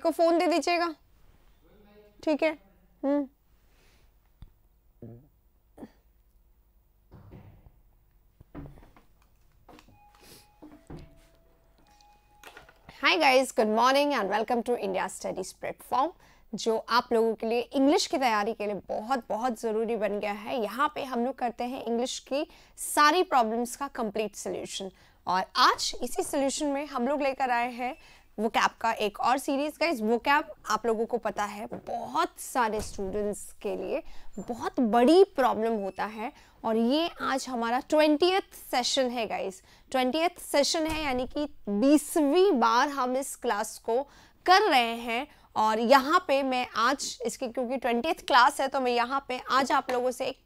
को फोन दे दीजिएगा, ठीक है। Hi guys, good morning and welcome to India studies platform, जो आप लोगों के लिए इंग्लिश की तैयारी के लिए बहुत बहुत ज़रूरी बन गया है। यहाँ पे हम लोग करते हैं इंग्लिश की सारी प्रॉब्लम्स का कंप्लीट सोल्यूशन। और आज इसी सोल्यूशन में हम लोग लेकर आए हैं वोकैब का एक और सीरीज। गाइस, वोकैब आप लोगों को पता है बहुत सारे स्टूडेंट्स के लिए बहुत बड़ी प्रॉब्लम होता है, और ये आज हमारा 20th सेशन है गाइस। 20th सेशन है, यानी कि 20वीं बार हम इस क्लास को कर रहे हैं। और यहाँ पे मैं आज इसकी, क्योंकि 20th क्लास है, तो मैं यहाँ पे आज आप लोगों से एक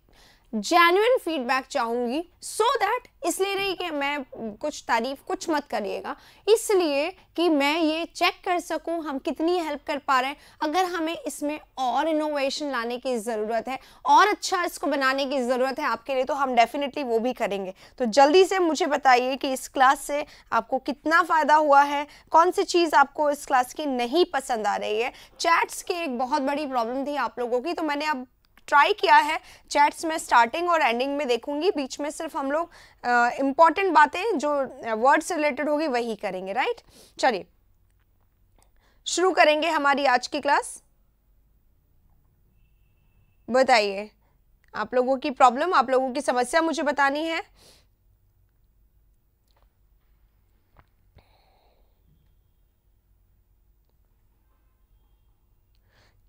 जेन्युइन फीडबैक चाहूंगी, सो दैट, इसलिए नहीं कि मैं कुछ तारीफ कुछ मत करिएगा, इसलिए कि मैं ये चेक कर सकूं हम कितनी हेल्प कर पा रहे हैं। अगर हमें इसमें और इनोवेशन लाने की ज़रूरत है और अच्छा इसको बनाने की ज़रूरत है आपके लिए, तो हम डेफिनेटली वो भी करेंगे। तो जल्दी से मुझे बताइए कि इस क्लास से आपको कितना फ़ायदा हुआ है, कौन सी चीज़ आपको इस क्लास की नहीं पसंद आ रही है। चैट्स की एक बहुत बड़ी प्रॉब्लम थी आप लोगों की, तो मैंने अब ट्राई किया है चैट्स में स्टार्टिंग और एंडिंग में देखूंगी, बीच में सिर्फ हम लोग इम्पॉर्टेंट बातें जो वर्ड से रिलेटेड होगी वही करेंगे, राइट। चलिए शुरू करेंगे हमारी आज की क्लास। बताइए आप लोगों की प्रॉब्लम, आप लोगों की समस्या मुझे बतानी है।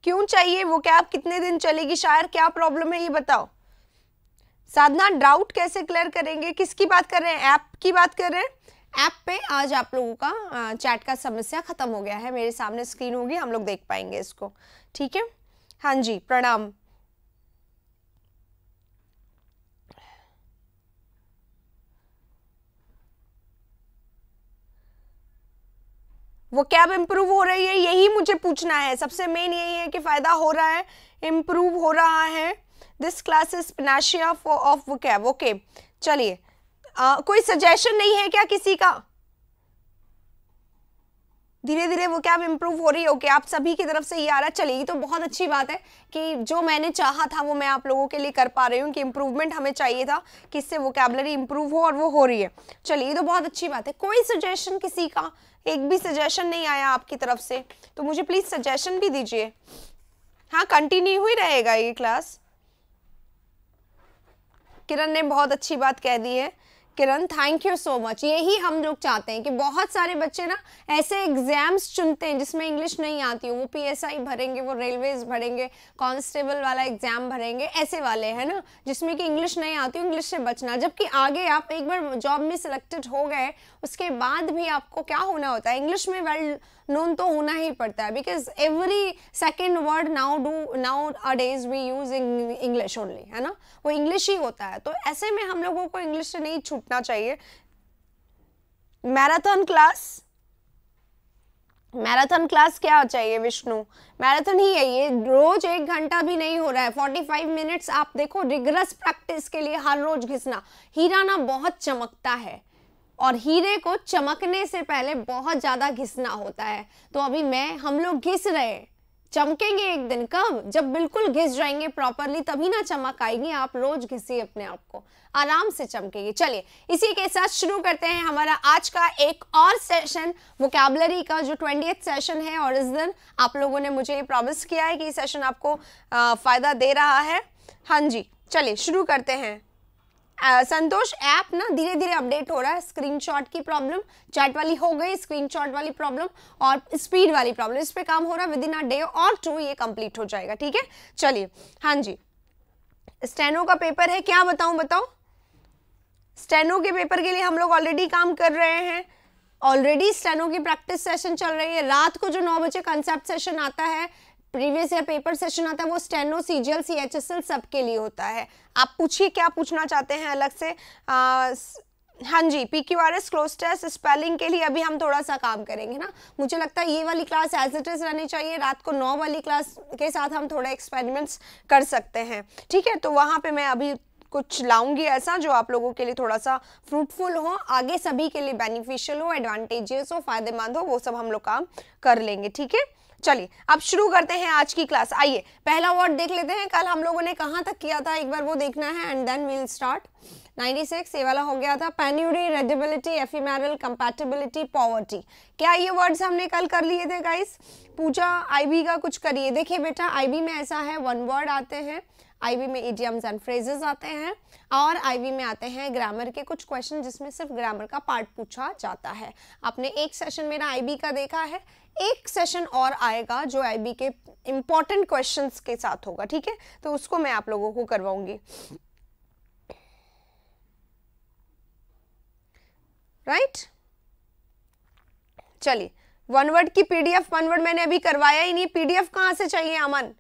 क्यों चाहिए वो कैब, कितने दिन चलेगी, शायर क्या प्रॉब्लम है ये बताओ। साधना, डाउट कैसे क्लियर करेंगे, किसकी बात कर रहे हैं, ऐप की बात कर रहे हैं। ऐप पे आज आप लोगों का चैट का समस्या खत्म हो गया है, मेरे सामने स्क्रीन होगी, हम लोग देख पाएंगे इसको, ठीक है। हाँ जी, प्रणाम। वो कैब इम्प्रूव हो रही है, यही मुझे पूछना है। सबसे मेन यही है कि फायदा हो रहा है, इम्प्रूव हो रहा है। This class is panacea of vocab. Okay, चलिए कोई सजेशन नहीं है क्या किसी का? धीरे धीरे वो कैब इम्प्रूव हो रही है। ओके, आप सभी की तरफ से ये आ रहा है। चलिए, ये तो बहुत अच्छी बात है कि जो मैंने चाहा था वो मैं आप लोगों के लिए कर पा रही हूँ, कि इम्प्रूवमेंट हमें चाहिए था कि इससे वोकैबुलरी इम्प्रूव हो, और वो हो रही है। चलिए, ये तो बहुत अच्छी बात है। कोई सजेशन किसी का, एक भी सजेशन नहीं आया आपकी तरफ से, तो मुझे प्लीज सजेशन भी दीजिए। हाँ, कंटिन्यू ही रहेगा ये क्लास। किरण ने बहुत अच्छी बात कह दी है। किरण, थैंक यू सो मच। यही हम लोग चाहते हैं कि बहुत सारे बच्चे ना ऐसे एग्जाम्स चुनते हैं जिसमें इंग्लिश नहीं आती हो, वो पीएसआई भरेंगे, वो रेलवेज भरेंगे, कांस्टेबल वाला एग्जाम भरेंगे, ऐसे वाले है ना, जिसमें कि इंग्लिश नहीं आती हो, इंग्लिश से बचना। जबकि आगे आप एक बार जॉब में सिलेक्टेड हो गए, उसके बाद भी आपको क्या होना होता है, इंग्लिश में वेल नोन तो होना ही पड़ता है, because every second word nowadays we use English only, है ना, वो इंग्लिश ही होता है। तो ऐसे में हम लोगों को इंग्लिश से नहीं छूटना चाहिए। मैराथन क्लास, मैराथन क्लास क्या चाहिए विष्णु? मैराथन ही है ये, रोज 1 घंटा भी नहीं हो रहा है, 45 मिनट्स। आप देखो, रिगरस प्रैक्टिस के लिए हर रोज घिसना। हीरा ना बहुत चमकता है, और हीरे को चमकने से पहले बहुत ज्यादा घिसना होता है। तो अभी हम लोग घिस रहे हैं, चमकेंगे एक दिन। कब? जब बिल्कुल घिस जाएंगे प्रॉपरली, तभी ना चमक आएगी। आप रोज घिसिए अपने आप को, आराम से चमकेगी। चलिए, इसी के साथ शुरू करते हैं हमारा आज का एक और सेशन वोकैबुलरी का, जो 20th सेशन है। और इस दिन आप लोगों ने मुझे ये प्रॉमिस किया है कि ये सेशन आपको फायदा दे रहा है। हाँ जी, चलिए शुरू करते हैं। संतोष, ऐप ना धीरे धीरे अपडेट हो रहा है। स्क्रीनशॉट की प्रॉब्लम, चैट वाली हो गई, स्क्रीनशॉट वाली प्रॉब्लम और स्पीड वाली प्रॉब्लम, इस पे काम हो रहा है। विद इन अ डे और 2 ये कंप्लीट हो जाएगा, ठीक है। चलिए, हाँ जी, स्टेनो का पेपर है, क्या बताऊं, बताओ। स्टेनो के पेपर के लिए हम लोग ऑलरेडी काम कर रहे हैं। ऑलरेडी स्टेनो की प्रैक्टिस सेशन चल रही है। रात को जो 9 बजे कंसेप्ट सेशन आता है, प्रीवियस ईयर पेपर सेशन आता है, वो स्टेनो, सीजीएल, सीएचएसएल सबके लिए होता है। आप पूछिए क्या पूछना चाहते हैं अलग से। हाँ जी, पीक्यूआरएस, क्लोज टेस्ट, स्पेलिंग के लिए अभी हम थोड़ा सा काम करेंगे ना। मुझे लगता है ये वाली क्लास एज इट इज रहनी चाहिए। रात को 9 वाली क्लास के साथ हम थोड़ा एक्सपेरिमेंट्स कर सकते हैं, ठीक है। तो वहाँ पे मैं अभी कुछ लाऊंगी ऐसा जो आप लोगों के लिए थोड़ा सा फ्रूटफुल हो, आगे सभी के लिए बेनिफिशियल हो, एडवांटेजियस हो, फायदेमंद हो, वो सब हम लोग काम कर लेंगे, ठीक है। चलिए अब शुरू करते हैं आज की क्लास। आइए पहला वर्ड देख लेते हैं। कल हम लोगों ने कहाँ तक किया था, एक बार वो देखना है and then we will start. 96 ये वाला हो गया था। Penury, readability, ephemeral, compatibility, poverty. क्या ये वर्ड्स हमने कल कर लिए थे गाइस? पूजा आईबी का कुछ करिए। देखिए बेटा आईबी में ऐसा है, वन वर्ड आते हैं, आईबी में इडियम्स एंड फ्रेजेस आते हैं, और आईबी में आते हैं ग्रामर के कुछ क्वेश्चन जिसमें सिर्फ ग्रामर का पार्ट पूछा जाता है। आपने एक सेशन मेरा आईबी का देखा है, एक सेशन और आएगा जो आईबी के इंपॉर्टेंट क्वेश्चंस के साथ होगा, ठीक है? तो उसको मैं आप लोगों को करवाऊंगी, राइट? चलिए वन वर्ड की पीडीएफ, वन वर्ड मैंने अभी करवाया ही नहीं, पीडीएफ कहां से चाहिए अमन?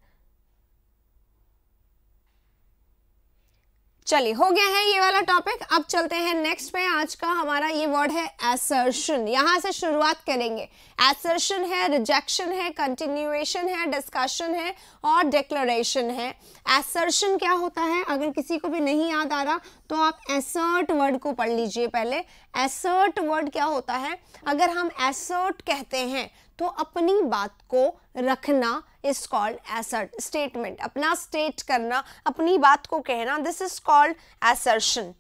चलिए हो गया है ये वाला टॉपिक। अब चलते हैं नेक्स्ट पे। आज का हमारा ये वर्ड है assertion। यहां से शुरुआत करेंगे। assertion है, रिजेक्शन है, कंटिन्यूएशन है, डिस्कशन है और डिक्लेरेशन है। assertion क्या होता है? अगर किसी को भी नहीं याद आ रहा तो आप assert वर्ड को पढ़ लीजिए पहले। assert वर्ड क्या होता है? अगर हम assert कहते हैं तो अपनी बात को रखना इज कॉल्ड एसर्ट। स्टेटमेंट, अपना स्टेट करना, अपनी बात को कहना, दिस इज कॉल्ड एसर्शन।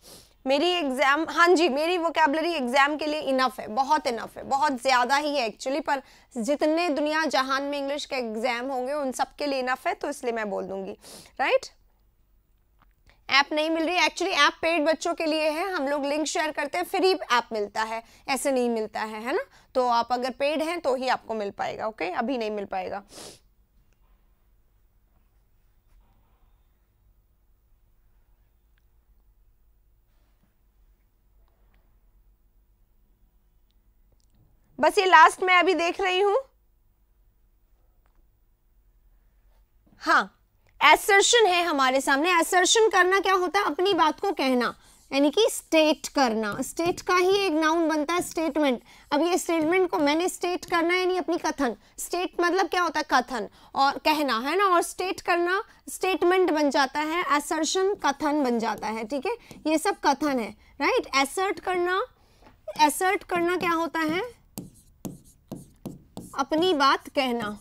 मेरी एग्जाम, हाँ जी मेरी वोकैबुलरी एग्जाम के लिए इनफ है, बहुत इनफ है, बहुत ज़्यादा ही है एक्चुअली, पर जितने दुनिया जहान में इंग्लिश के एग्जाम होंगे उन सब के लिए इनफ है, तो इसलिए मैं बोल दूंगी, राइट? ऐप नहीं मिल रही, एक्चुअली ऐप पेड बच्चों के लिए है, हम लोग लिंक शेयर करते हैं, फ्री ऐप मिलता है, ऐसे नहीं मिलता है ना? तो आप अगर पेड हैं तो ही आपको मिल पाएगा, ओके? अभी नहीं मिल पाएगा। बस ये लास्ट में अभी देख रही हूं। हाँ, assertion है हमारे सामने। assertion करना क्या होता है? अपनी बात को कहना, यानी कि स्टेट करना। स्टेट का ही एक नाउन बनता है स्टेटमेंट। अब ये स्टेटमेंट को मैंने स्टेट करना है, यानी अपनी कथन। स्टेट मतलब क्या होता है? कथन, और कहना है ना, और स्टेट करना स्टेटमेंट बन जाता है, assertion कथन बन जाता है, ठीक है? ये सब कथन है, राइट? assert करना क्या होता है? अपनी बात कहना,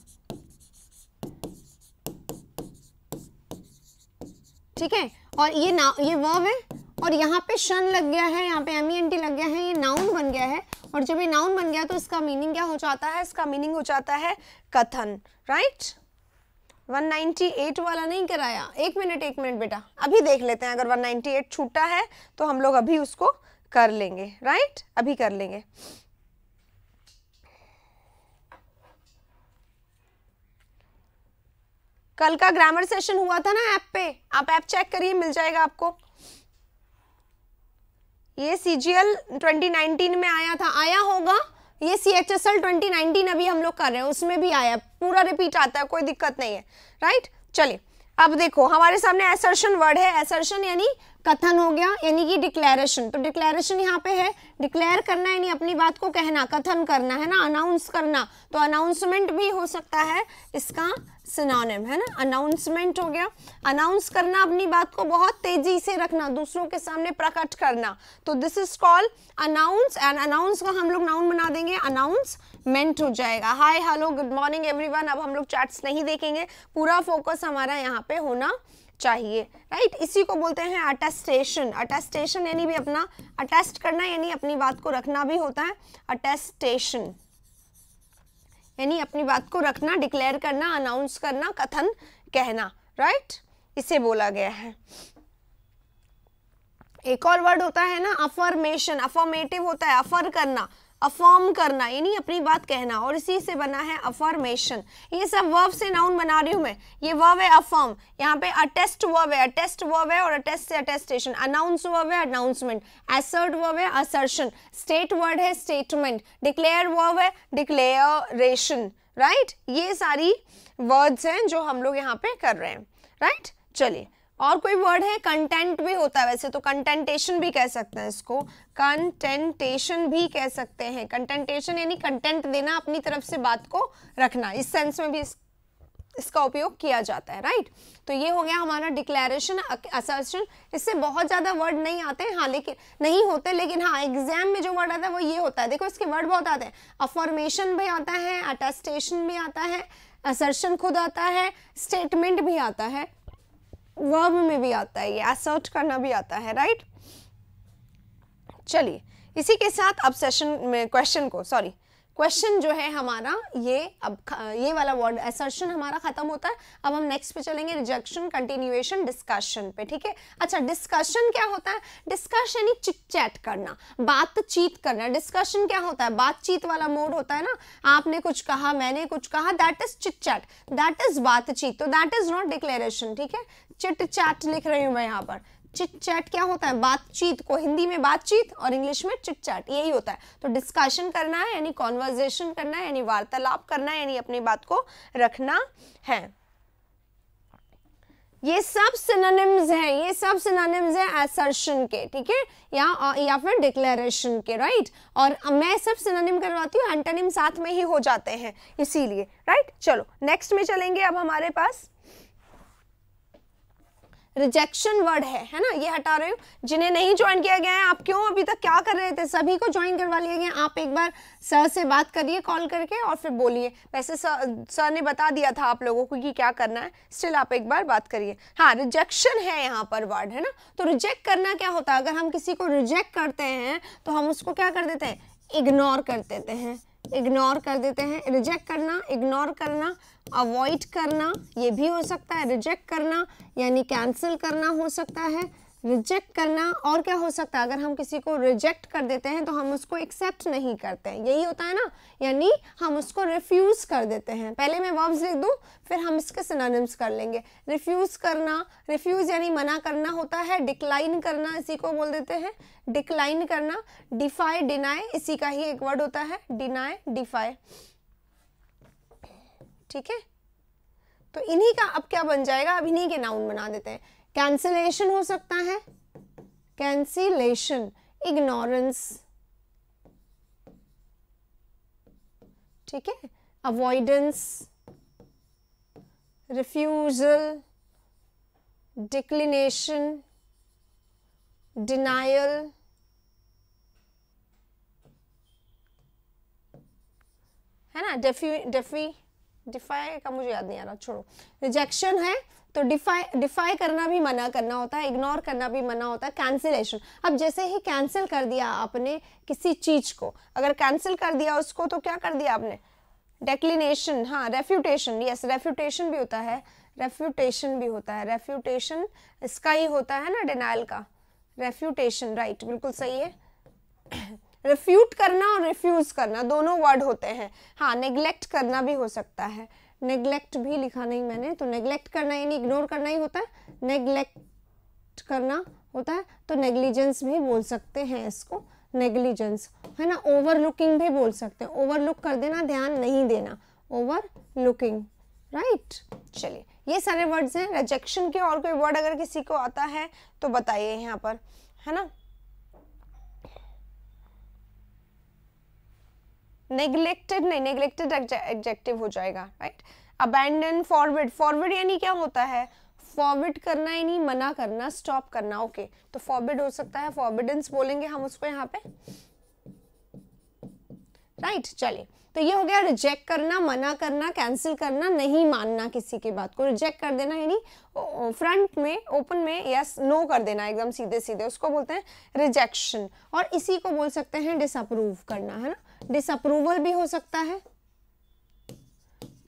ठीक है? और ये वर्ब है, और यहाँ पे शन लग गया है, यहाँ पे MENT लग गया है, ये नाउन बन गया है। और जब ये नाउन बन गया तो इसका मीनिंग क्या हो जाता है? इसका मीनिंग हो जाता है कथन, राइट? 198 वाला नहीं कराया, एक मिनट बेटा, अभी देख लेते हैं। अगर 198 छूटा है तो हम लोग अभी उसको कर लेंगे, राइट? अभी कर लेंगे। कल का ग्रामर सेशन हुआ था ना ऐप पे, आप ऐप चेक करिए, मिल जाएगा आपको। ये CGL 2019 में आया था, आया होगा। ये CHSL 2019 अभी हम लोग कर रहे हैं, उसमें भी आया, पूरा रिपीट आता है, कोई दिक्कत नहीं है, राइट? चलिए अब देखो हमारे सामने assertion वर्ड है। assertion यानी कथन हो गया, यानी कि डिक्लेरेशन। तो डिक्लेरेशन यहाँ पे है, डिक्लेयर करना यानी अपनी बात को कहना, कथन करना है ना, अनाउंस करना। तो अनाउंसमेंट भी हो सकता है, इसका सिनोनिम है ना, अनाउंसमेंट हो गया। अनाउंस करना, अपनी बात को बहुत तेजी से रखना, दूसरों के सामने प्रकट करना, तो this is called announce. And announce का हम लोग नाउन बना देंगे, अनाउंसमेंट हो जाएगा। Hi hello good morning everyone. अब हम लोग चैट्स नहीं देखेंगे, पूरा फोकस हमारा यहाँ पे होना चाहिए, राइट? इसी को बोलते हैं अटेस्टेशन। अटेस्टेशन यानी भी अपना अटेस्ट करना, यानी अपनी बात को रखना भी होता है अटेस्टेशन, यानी अपनी बात को रखना, डिक्लेयर करना, अनाउंस करना, कथन कहना, राइट? इसे बोला गया है। एक और वर्ड होता है ना अफर्मेशन, अफर्मेटिव होता है, अफर करना, अफर्म करना, यानी अपनी बात कहना, और इसी से बना है अफर्मेशन। ये सब वर्ब से नाउन बना रही हूं मैं। ये वर्ब है अफर्म, यहाँ पे अटेस्ट वर्ब है, अटेस्ट वर्ब है, और अटेस्ट से अटेस्टेशन। अनाउंस वर्ब है, अनाउंसमेंट। असर्ट वर्ब है, असर्शन। स्टेट वर्ड है, स्टेटमेंट। डिक्लेयर वर्ब है, डिक्लेयरेशन, राइट? ये सारी वर्ड्स हैं जो हम लोग यहाँ पे कर रहे हैं, राइट? चलिए और कोई वर्ड है, कंटेंट भी होता है वैसे तो, कंटेंटेशन भी कह सकते हैं इसको, कंटेंटेशन भी कह सकते हैं। कंटेंटेशन यानी कंटेंट देना, अपनी तरफ से बात को रखना, इस सेंस में भी इसका उपयोग किया जाता है, राइट। तो ये हो गया हमारा डिक्लेरेशन, असर्शन। इससे बहुत ज़्यादा वर्ड नहीं आते हैं, हाँ लेकिन नहीं होते, लेकिन हाँ एग्जाम में जो वर्ड आता है वो ये होता है। देखो इसके वर्ड बहुत आते हैं, अफर्मेशन भी आता है, अटेस्टेशन भी आता है, असर्शन खुद आता है, स्टेटमेंट भी आता है, वर्ब में भी आता है, ये असर्ट करना भी आता है, राइट। चलिए इसी के साथ अब सेशन में क्वेश्चन जो है हमारा ये अब ये वाला वर्ड असर्शन हमारा खत्म होता है। अब हम नेक्स्ट पे चलेंगे, रिजेक्शन, कंटिन्यूएशन, डिस्कशन पे, ठीक है। अच्छा डिस्कशन क्या होता है? डिस्कशन यानी चिट चैट करना, बातचीत करना। डिस्कशन क्या होता है? बातचीत वाला मोड होता है ना, आपने कुछ कहा मैंने कुछ कहा, that is chit chat, that is बातचीत, तो दैट इज नॉट डिक्लेरेशन, ठीक है। चिट चैट लिख रही हूं मैं यहाँ पर। चिट चैट क्या होता है? बातचीत को हिंदी में बातचीत और इंग्लिश में चिट चैट, यही होता है। तो डिस्कशन करना है यानी कॉन्वर्जेशन करना है, यानी वार्तालाप करना है, यानी अपनी बात को रखना है। ये सब सिनोनिम्स हैं, ये सब सिनोनिम्स हैं असर्शन के, ठीक है, या फिर डिक्लेरेशन के, राइट। और मैं सब सिनोनिम करवाती हूँ, एंटोनिम साथ में ही हो जाते हैं इसीलिए, राइट। चलो नेक्स्ट में चलेंगे। अब हमारे पास रिजेक्शन वर्ड है ना, ये हटा रही हूँ। जिन्हें नहीं ज्वाइन किया गया है, आप क्यों अभी तक क्या कर रहे थे, सभी को ज्वाइन करवा लिया गया। आप एक बार सर से बात करिए कॉल करके और फिर बोलिए। वैसे सर ने बता दिया था आप लोगों को कि क्या करना है, स्टिल आप एक बार बात करिए। हाँ रिजेक्शन है यहाँ पर वर्ड, है ना। तो रिजेक्ट करना क्या होता है? अगर हम किसी को रिजेक्ट करते हैं तो हम उसको क्या कर देते हैं? इग्नोर कर देते हैं, इग्नोर कर देते हैं। रिजेक्ट करना, इग्नोर करना, अवॉइड करना, ये भी हो सकता है। रिजेक्ट करना यानी कैंसिल करना हो सकता है, रिजेक्ट करना। और क्या हो सकता है? अगर हम किसी को रिजेक्ट कर देते हैं तो हम उसको एक्सेप्ट नहीं करते हैं, यही होता है ना, यानी हम उसको रिफ्यूज कर देते हैं। पहले मैं वर्ब्स लिख दूं, फिर हम इसके सिनोनिम्स कर लेंगे। रिफ्यूज करना, रिफ्यूज यानी मना करना होता है। डिक्लाइन करना, इसी को बोल देते हैं डिक्लाइन करना। डिफाई, डिनाई, इसी का ही एक वर्ड होता है, डिनाई, डिफाई, ठीक है। तो इन्हीं का अब क्या बन जाएगा? अब इन्हीं के नाउन बना देते हैं। कैंसिलेशन हो सकता है, कैंसिलेशन, इग्नोरेंस, ठीक है, अवॉइडेंस, रिफ्यूजल, डिक्लिनेशन, डिनायल, है ना, डिफाई का मुझे याद नहीं आ रहा, छोड़ो। रिजेक्शन है तो डिफाई करना भी मना करना होता है, इग्नोर करना भी मना होता है। कैंसिलेशन, अब जैसे ही कैंसिल कर दिया आपने किसी चीज को, अगर कैंसिल कर दिया उसको तो क्या कर दिया आपने? डिक्लिनेशन, हाँ रेफ्यूटेशन, यस रेफ्यूटेशन भी होता है, रेफ्यूटेशन भी होता है। रेफ्यूटेशन इसका ही होता है ना, डिनायल का, रेफ्यूटेशन, राइट, बिल्कुल सही है। रिफ्यूट करना और रिफ्यूज करना दोनों वर्ड होते हैं। हाँ नेग्लेक्ट करना भी हो सकता है, नेग्लेक्ट भी लिखा नहीं मैंने, तो नेग्लेक्ट करना यानी इग्नोर करना ही होता है, नेग्लेक्ट करना होता है। तो नेग्लिजेंस भी बोल सकते हैं इसको, नेग्लिजेंस, है ना। ओवरलुकिंग भी बोल सकते हैं, ओवरलुक कर देना, ध्यान नहीं देना, ओवरलुकिंग, राइट। चलिए ये सारे वर्ड्स हैं रिजेक्शन के। और कोई वर्ड अगर किसी को आता है तो बताइए यहाँ पर, है ना। नेग्लेक्टेड नहीं, नेग्लेक्टेड एडजेक्टिव हो जाएगा, राइट। अबैंडन, फॉरवर्ड, फॉरवर्ड यानी क्या होता है? फॉरवर्ड करना यानी मना करना, स्टॉप करना, ओके। तो फॉरवर्ड हो सकता है, फॉरबिडेंस बोलेंगे हम उसको यहाँ पे, राइट। चलिए तो ये हो गया रिजेक्ट करना, मना करना, कैंसिल करना, नहीं मानना किसी की बात को। रिजेक्ट कर देना यानी फ्रंट में, ओपन में यस नो कर देना एकदम सीधे सीधे, उसको बोलते हैं रिजेक्शन। और इसी को बोल सकते हैं डिसअप्रूव करना, है ना। डिसअप्रूवल भी हो सकता है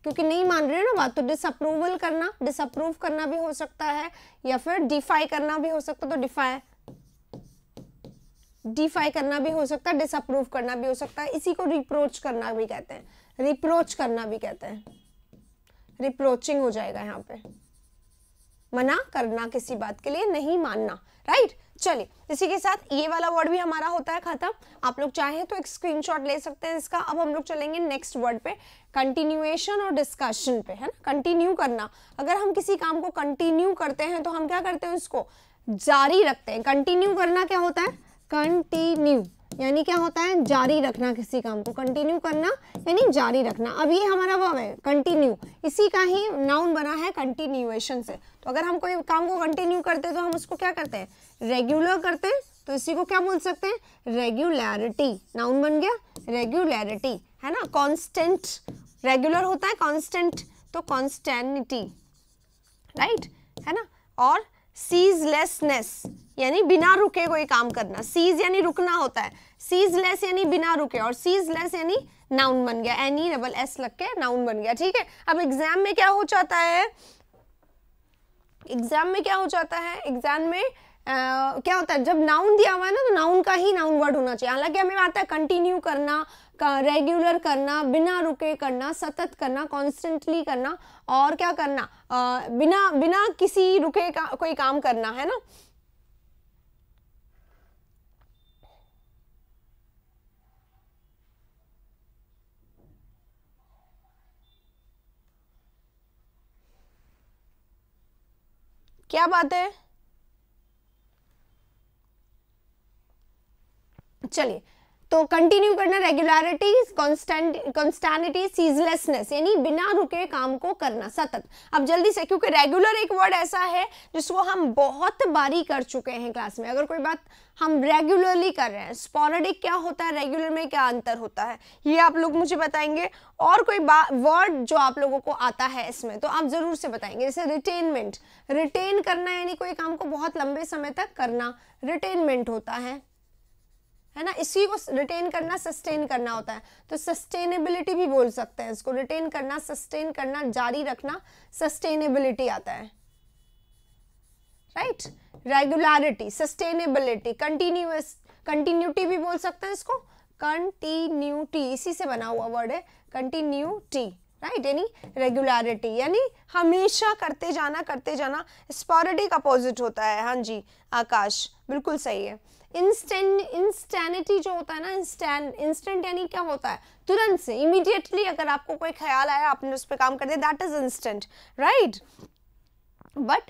क्योंकि नहीं मान रहे हो ना बात, तो डिसअप्रूवल करना, डिसअप्रूव करना भी हो सकता है, या फिर डिफाई करना भी हो सकता है। तो डिफाई करना भी हो सकता है, डिसअप्रूव करना भी हो सकता है। इसी को रिप्रोच करना भी कहते हैं, रिप्रोच करना भी कहते हैं, रिप्रोचिंग हो जाएगा यहाँ पे, मना करना किसी बात के लिए, नहीं मानना, राइट। चलिए इसी के साथ ये वाला वर्ड भी हमारा होता है खत्म। आप लोग चाहें तो एक स्क्रीनशॉट ले सकते हैं इसका। अब हम लोग चलेंगे नेक्स्ट वर्ड पे, कंटिन्यूएशन और डिस्कशन पे, है ना। कंटिन्यू करना, अगर हम किसी काम को कंटिन्यू करते हैं तो हम क्या करते हैं? उसको जारी रखते हैं। कंटिन्यू करना क्या होता है? कंटिन्यू, यानी क्या होता है, जारी रखना किसी काम को, कंटिन्यू करना यानी जारी रखना। अब ये हमारा वर्ब है कंटिन्यू, इसी का ही नाउन बना है कंटिन्यूएशन से। तो अगर हम कोई काम को कंटिन्यू करते हैं तो हम उसको क्या करते हैं, रेगुलर करते हैं, तो इसी को क्या बोल सकते हैं, रेगुलैरिटी। नाउन बन गया रेगुलैरिटी, है ना। कांस्टेंट, रेगुलर होता है कांस्टेंट, तो कॉन्स्टेंटिटी, राइट, है ना। और सीजलेसनेस यानी बिना रुके कोई काम करना, सीज यानी रुकना होता है, सीजलेस यानी बिना रुके, और सीजलेस यानी नाउन बन गया, एनी डबल एस लग के नाउन बन गया, ठीक है। अब एग्जाम में क्या हो जाता है, एग्जाम में क्या हो जाता है, एग्जाम में क्या होता है, जब नाउन दिया हुआ है ना तो नाउन का ही नाउन वर्ड होना चाहिए। हालांकि हमें आता है कंटिन्यू करना, रेगुलर करना, बिना रुके करना, सतत करना, कॉन्स्टेंटली करना, और क्या करना, बिना बिना किसी रुके का कोई काम करना, है ना। क्या बात है, चलिए। तो कंटिन्यू करना, रेगुलरिटी, कॉन्स्टेंटिटी, सीजलेसनेस यानी बिना रुके काम को करना, सतत। अब जल्दी से, क्योंकि रेगुलर एक वर्ड ऐसा है जिसको हम बहुत बारी कर चुके हैं क्लास में। अगर कोई बात हम रेगुलरली कर रहे हैं, स्पोरेडिक क्या होता है, रेगुलर में क्या अंतर होता है, ये आप लोग मुझे बताएंगे। और कोई वर्ड जो आप लोगों को आता है इसमें तो आप जरूर से बताएंगे। जैसे रिटेनमेंट, रिटेन करना यानी कोई काम को बहुत लंबे समय तक करना, रिटेनमेंट होता है ना। इसी को रिटेन करना, सस्टेन करना होता है, तो सस्टेनेबिलिटी भी बोल सकते हैं इसको। रिटेन करना, सस्टेन करना, जारी रखना, सस्टेनेबिलिटी आता है, right. Regularity, sustainability, continuous, continuity भी बोल सकते हैं इसको, कंटिन्यूटी इसी से बना हुआ वर्ड है, कंटिन्यूटी, राइट, यानी रेगुलरिटी यानी हमेशा करते जाना, करते जाना। स्पोरेडिक अपोजिट होता है, हाँ जी आकाश बिल्कुल सही है। इंस्टेंटिटी जो होता है ना, इंस्टेंट यानी क्या होता है, तुरंत से, इमीडिएटली। अगर आपको कोई ख्याल आया आपने उस पर काम कर दिया, that is instant, right. But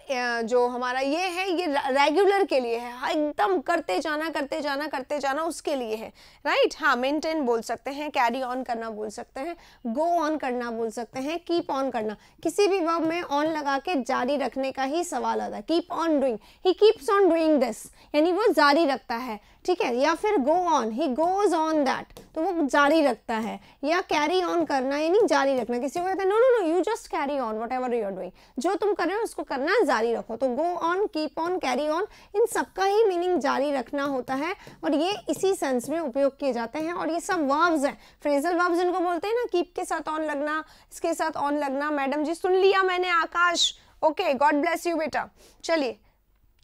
जो हमारा ये है, ये रेगुलर के लिए है, एकदम करते जाना, करते जाना, करते जाना, उसके लिए है, राइट। हाँ, मेंटेन बोल सकते हैं, कैरी ऑन करना बोल सकते हैं, गो ऑन करना बोल सकते हैं, कीप ऑन करना। किसी भी वर्ब में ऑन लगा के जारी रखने का ही सवाल आता है। Keep on doing, he keeps on doing this यानी वो जारी रखता है, ठीक है। या फिर go on, he goes on that, तो वो जारी रखता है। या कैरी ऑन करना यानी जारी रखना। किसी को कहते हैं no no no, you just carry on whatever you are doing, जो तुम कर रहे हो उसको करना, जारी रखो। तो go on, keep on, carry on, इन सबका ही मीनिंग जारी रखना होता है, और ये इसी सेंस में उपयोग किए जाते हैं। और ये सब वर्ब्स हैं, फ्रेजल वर्ब्स जिनको बोलते हैं ना, कीप के साथ ऑन लगना, इसके साथ ऑन लगना। मैडम जी सुन लिया मैंने, आकाश, ओके, गॉड ब्लेस यू बेटा। चलिए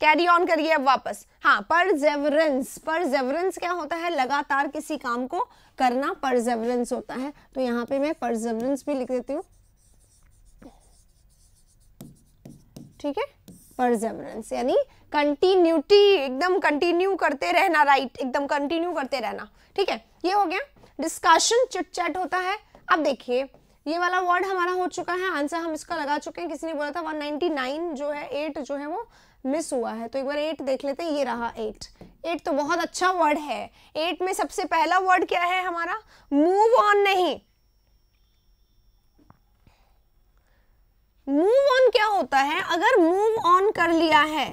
कैरी ऑन करिए अब वापस। हाँ, परसेवरेंस, परसेवरेंस क्या होता है, लगातार किसी काम को करना, परसेवरेंस होता है। तो यहाँ पे मैं परसेवरेंस भी लिख देती हूँ, ठीक है। परसेवरेंस यानी कंटिन्यूटी, एकदम कंटिन्यू करते रहना, राइट, एकदम कंटिन्यू करते रहना, ठीक है। ये हो गया। डिस्कशन, चिट चैट होता है। अब देखिए ये वाला वर्ड हमारा हो चुका है, आंसर हम इसका लगा चुके हैं। किसी ने बोला था 199 जो है, 8 जो है वो मिस हुआ है, तो एक बार 8 देख लेते हैं। ये रहा 8, 8 तो बहुत अच्छा वर्ड है। 8 में सबसे पहला वर्ड क्या है हमारा, मूव ऑन नहीं। मूव ऑन क्या होता है, अगर मूव ऑन कर लिया है,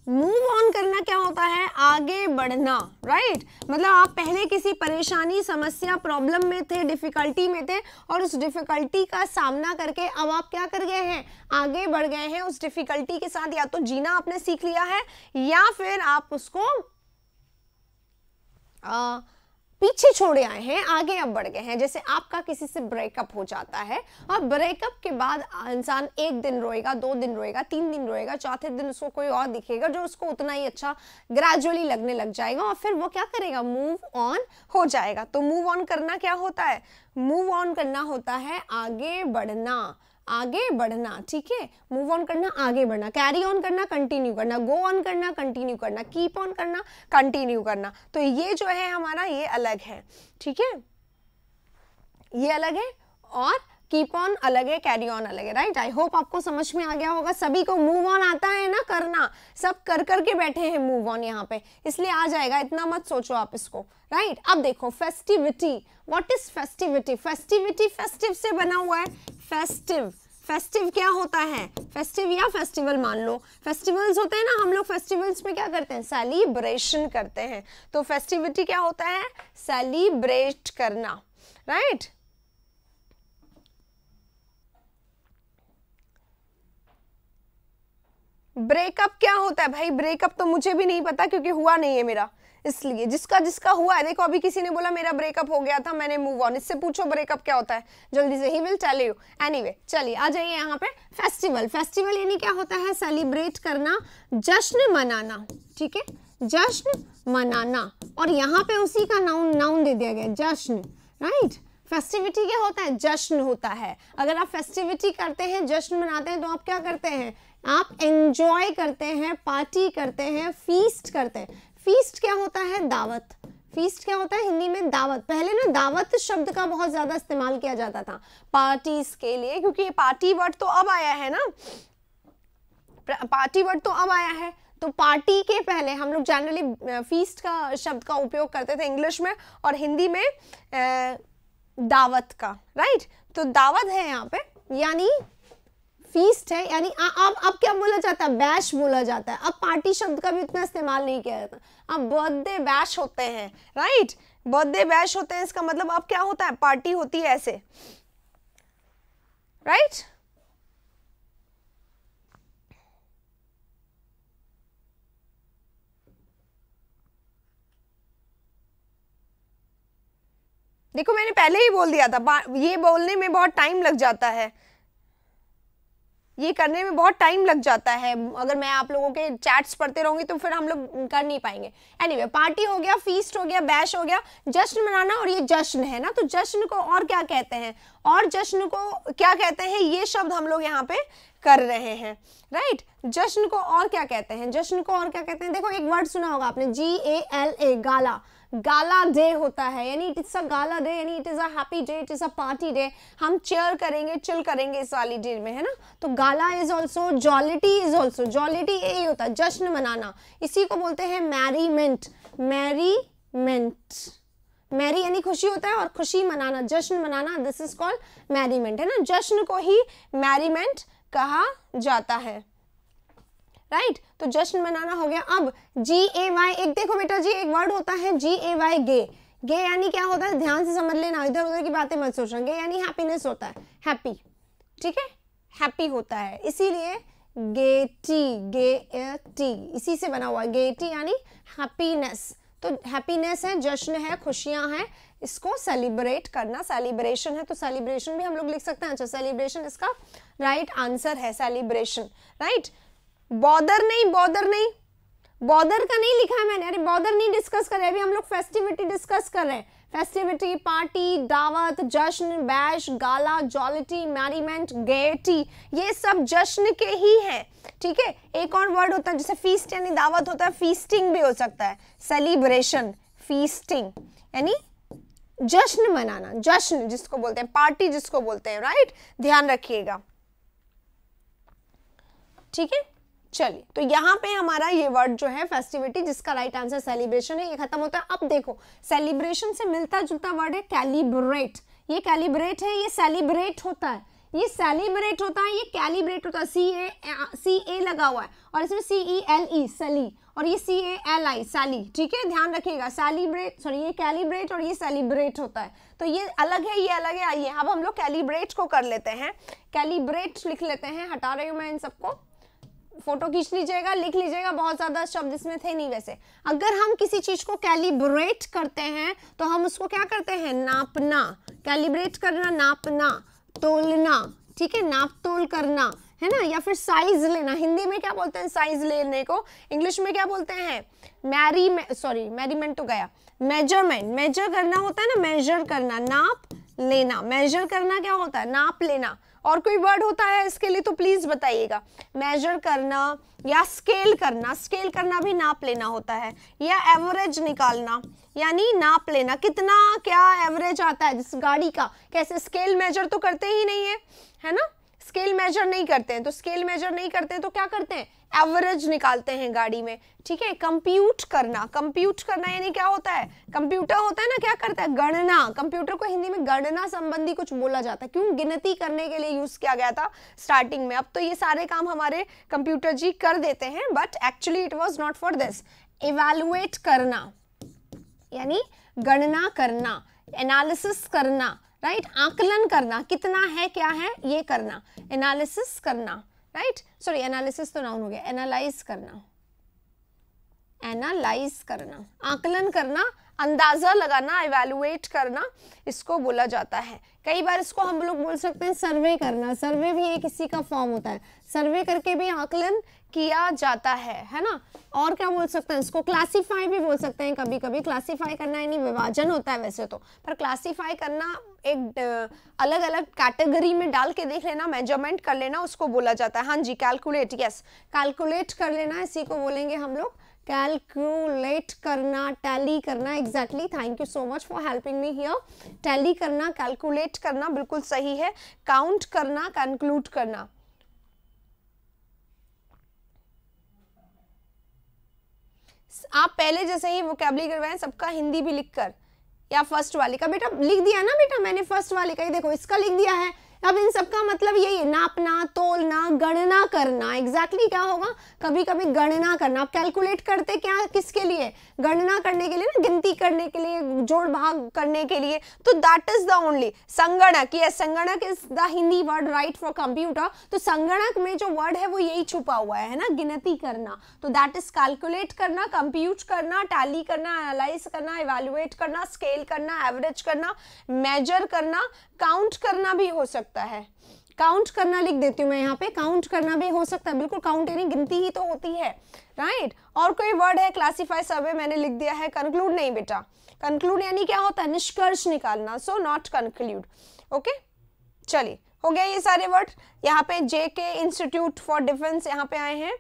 मूव ऑन करना क्या होता है, आगे बढ़ना, राइट। मतलब आप पहले किसी परेशानी, समस्या, प्रॉब्लम में थे, डिफिकल्टी में थे, और उस डिफिकल्टी का सामना करके अब आप क्या कर गए हैं, आगे बढ़ गए हैं। उस डिफिकल्टी के साथ या तो जीना आपने सीख लिया है, या फिर आप उसको पीछे छोड़े आए हैं, आगे अब बढ़ गए हैं। जैसे आपका किसी से ब्रेकअप हो जाता है, और ब्रेकअप के बाद इंसान 1 दिन रोएगा, 2 दिन रोएगा, 3 दिन रोएगा, चौथे दिन उसको कोई और दिखेगा जो उसको उतना ही अच्छा ग्रेजुअली लगने लग जाएगा, और फिर वो क्या करेगा, मूव ऑन हो जाएगा। तो मूव ऑन करना क्या होता है, मूव ऑन करना होता है आगे बढ़ना, आगे बढ़ना, ठीक है। मूव ऑन करना, आगे बढ़ना। कैरी ऑन करना, कंटिन्यू करना। गो ऑन करना, कंटिन्यू करना। कीप ऑन करना, कंटिन्यू करना। तो ये जो है हमारा, ये अलग है, ठीक है, ये अलग है। और कीप ऑन अलग है, कैरी ऑन अलग है, राइट। आई होप आपको समझ में आ गया होगा। सभी को मूव ऑन आता है ना करना, सब कर करके बैठे हैं मूव ऑन यहाँ पे, इसलिए आ जाएगा, इतना मत सोचो आप इसको, राइट। अब देखो festivity, what is festivity? Festivity festive से बना हुआ है, फेस्टिव। फेस्टिव क्या होता है? फेस्टिव या फेस्टिवल मान लो, फेस्टिवल्स होते हैं ना, हम लोग फेस्टिवल्स में क्या करते हैं? सेलिब्रेशन करते हैं। तो फेस्टिविटी क्या होता है? सेलिब्रेट करना, राइट। ब्रेकअप क्या होता है भाई? ब्रेकअप तो मुझे भी नहीं पता क्योंकि हुआ नहीं है मेरा, इसलिए जिसका जिसका हुआ है, देखो अभी किसी ने बोला मेरा ब्रेकअप हो गया था, मैंने मूव ऑन, इससे पूछो ब्रेकअप क्या होता है, जल्दी से, he will tell you. Anyway चलिए आ जाइए यहाँ पे। फेस्टिवल, फेस्टिवल यानी क्या होता है? सेलिब्रेट करना, जश्न मनाना, ठीक है, जश्न मनाना। और यहाँ पे उसी का नाउन दे दिया गया, जश्न, राइट। फेस्टिविटी क्या होता है? जश्न होता है। अगर आप फेस्टिविटी करते हैं, जश्न मनाते हैं, तो आप क्या करते हैं? आप एंजॉय करते हैं, पार्टी करते हैं, फीस्ट करते हैं। फीस्ट क्या होता है? दावत। फीस्ट क्या होता है? हिंदी में दावत। पहले ना दावत शब्द का बहुत ज्यादा इस्तेमाल किया जाता था पार्टीज के लिए, क्योंकि ये पार्टी वर्ड तो अब आया है ना, पार्टी वर्ड तो अब आया है। तो पार्टी के पहले हम लोग जनरली फीस्ट का शब्द का उपयोग करते थे इंग्लिश में, और हिंदी में दावत का, राइट। तो दावत है यहाँ पे, यानी फीस्ट है, यानी अब क्या बोला जाता है? बैश बोला जाता है। अब पार्टी शब्द का भी इतना इस्तेमाल नहीं किया जाता, अब बर्थडे बैश होते हैं, राइट। बर्थडे बैश होते हैं, इसका मतलब अब क्या होता है? पार्टी होती है ऐसे, राइट। देखो मैंने पहले ही बोल दिया था, ये बोलने में बहुत टाइम लग जाता है, ये करने में बहुत टाइम लग जाता है। अगर मैं आप लोगों के चैट्स पढ़ते रहूंगी तो फिर हम लोग कर नहीं पाएंगे। एनीवे पार्टी हो गया, फीस्ट हो गया, बैश हो गया, जश्न मनाना, और ये जश्न है ना, तो जश्न को और क्या कहते हैं? और जश्न को क्या कहते हैं? ये शब्द हम लोग यहाँ पे कर रहे हैं, राइट। जश्न को और क्या कहते हैं? जश्न को और क्या कहते हैं? देखो एक वर्ड सुना होगा आपने, GALA, गाला। गाला डे होता है, यानी it is a gala day, यानी it is a happy day, it is a party day. हम चेयर करेंगे, चिल करेंगे इस वाली डे में, है ना। तो gala is also, jollity is also, jollity यही होता है जश्न मनाना, इसी को बोलते हैं मैरीमेंट। मैरीमेंट, मैरी यानी खुशी होता है, और खुशी मनाना, जश्न मनाना, दिस इज कॉल्ड मैरीमेंट, है ना। जश्न को ही मैरीमेंट कहा जाता है, राइट। तो जश्न मनाना हो गया। अब GAY, एक देखो बेटा जी, एक वर्ड होता है GAY, गे। गे यानी क्या होता है? ध्यान से समझ लेना, इधर उधर की बातें मत सोचना। गे यानी हैप्पीनेस होता है, हैप्पी, ठीक है, हैप्पी होता है, इसीलिए गेटी, गेटी इसी से बना हुआ है, गेटी यानी हैप्पीनेस। तो हैप्पीनेस है, जश्न है, खुशियां हैं, इसको सेलिब्रेट करना, सेलिब्रेशन है, तो सेलिब्रेशन भी हम लोग लिख सकते हैं। अच्छा, सेलिब्रेशन इसका राइट आंसर है, सेलिब्रेशन, राइट। बॉदर नहीं, बॉदर नहीं, बॉदर का नहीं लिखा है मैंने, अरे बॉदर नहीं डिस्कस कर रहे, अभी हम लोग फेस्टिविटी डिस्कस कर रहे हैं। फेस्टिविटी, पार्टी, दावत, जश्न, बैश, गाला, जॉलिटी, मैरीमेंट, गेटी, ये सब जश्न के ही हैं, ठीक है। एक और वर्ड होता है जैसे फीस्ट यानी दावत होता है, फीस्टिंग भी हो सकता है, सेलिब्रेशन, फीस्टिंग यानी जश्न मनाना, जश्न जिसको बोलते हैं, पार्टी जिसको बोलते हैं, राइट। ध्यान रखिएगा, ठीक है। चलिए, तो यहाँ पे हमारा ये वर्ड जो है फेस्टिविटी, जिसका राइट आंसर सेलिब्रेशन है, ये खत्म होता है। अब देखो सेलिब्रेशन से मिलता जुलता वर्ड है कैलिब्रेट। ये कैलिब्रेट है, ये सेलिब्रेट होता है, ये सेलिब्रेट होता है, ये कैलिब्रेट होता है, CA लगा हुआ है, और इसमें CELE सली, और ये CALI साली, ठीक है। ध्यान रखिएगा, सेलिब्रेट, सॉरी ये कैलिब्रेट और ये सेलिब्रेट होता है, तो ये अलग है, ये अलग है। आइए अब हम लोग कैलिब्रेट को कर लेते हैं, कैलिब्रेट लिख लेते हैं, हटा रही हूँ मैं इन सबको, फोटो खींच लीजिएगा, लिख लीजिएगा, बहुत ज्यादा शब्द इसमें थे नहीं। वैसे अगर हम किसी चीज को कैलिब्रेट करते हैं तो हम उसको क्या करते हैं? नापना, कैलिब्रेट करना, नापना, तोलना, ठीक है, नाप तोल करना, है ना, या फिर साइज लेना। हिंदी में क्या बोलते हैं साइज लेने को? इंग्लिश में क्या बोलते हैं? मैरीमेंट तो गया, मेजरमेंट, मेजर करना होता है ना, मेजर करना, नाप लेना, मेजर करना क्या होता है? नाप लेना, और कोई वर्ड होता है इसके लिए तो प्लीज बताइएगा। मेजर करना या स्केल करना, स्केल करना भी नाप लेना होता है, या एवरेज निकालना यानी नाप लेना, कितना क्या एवरेज आता है जिस गाड़ी का। कैसे, स्केल मेजर तो करते ही नहीं है ना, स्केल मेजर नहीं करते हैं, तो स्केल मेजर नहीं करते हैं तो क्या करते हैं, एवरेज निकालते हैं गाड़ी में, ठीक है। कंप्यूट करना, कंप्यूट करना यानी क्या होता है, कंप्यूटर होता है ना, क्या करता है, गणना। कंप्यूटर को हिंदी में गणना संबंधी कुछ बोला जाता है, क्यों, गिनती करने के लिए यूज किया गया था स्टार्टिंग में। अब तो ये सारे काम हमारे कंप्यूटर जी कर देते हैं, but actually it was not for this. Evaluate करना यानी गणना करना, एनालिसिस करना, राइट, आकलन करना, कितना है क्या है ये करना, एनालिसिस करना, राइट, सॉरी एनालिसिस तो नाउन हो गया, एनालाइज करना, एनालाइज करना, आकलन करना, अंदाजा लगाना, इवैल्यूएट करना, इसको बोला जाता है। कई बार इसको हम लोग बोल सकते हैं सर्वे करना, सर्वे भी एक इसी का फॉर्म होता है, सर्वे करके भी आकलन किया जाता है ना। और क्या बोल सकते हैं इसको, क्लासीफाई भी बोल सकते हैं कभी कभी। क्लासीफाई करना यानी विभाजन होता है वैसे तो, पर क्लासीफाई करना एक अलग अलग कैटेगरी में डाल के देख लेना, मेजरमेंट कर लेना, उसको बोला जाता है। हाँ जी, कैलकुलेट, यस, कैलकुलेट कर लेना, इसी को बोलेंगे हम लोग कैलकुलेट करना, टैली करना, exactly, thank you so much for helping me here. Tally करना, कैलकुलेट करना बिल्कुल सही है। काउंट करना, कंक्लूड करना, आप पहले जैसे ही वोकैबुलरी करवाएं सबका हिंदी भी लिखकर, या फर्स्ट वाले का बेटा लिख दिया ना, बेटा मैंने फर्स्ट वाले का ही देखो इसका लिख दिया है। अब इन सबका मतलब यही है, नापना, तोलना, गणना करना, एग्जैक्टली क्या होगा, कभी कभी गणना करना। आप कैलकुलेट करते क्या, किसके लिए, गणना करने के लिए ना, गिनती करने के लिए, जोड़ भाग करने के लिए, तो दैट इज द ओनली संगणक। यस, संगणक is the Hindi word right for computer. तो संगणक में जो वर्ड है वो यही छुपा हुआ है ना, गिनती करना, तो दैट इज कैलकुलेट करना, कंप्यूट करना, टैली करना, एनालाइज करना, इवैल्यूएट करना, स्केल करना, एवरेज करना, मेजर करना, काउंट करना भी हो सकता है। काउंट करना लिख देती हूँ मैं यहाँ पे, काउंट करना भी हो सकता है, बिल्कुल काउंट यानी गिनती ही तो होती है, राइट। और कोई वर्ड है, क्लासीफाई, सर्वे मैंने लिख दिया है। कंक्लूड नहीं बेटा, कंक्लूड यानी क्या होता है, निष्कर्ष निकालना, सो नॉट कंक्लूड, ओके। चलिए, हो गया ये सारे वर्ड। यहाँ पे JK इंस्टीट्यूट फॉर डिफेंस यहाँ पे आए हैं,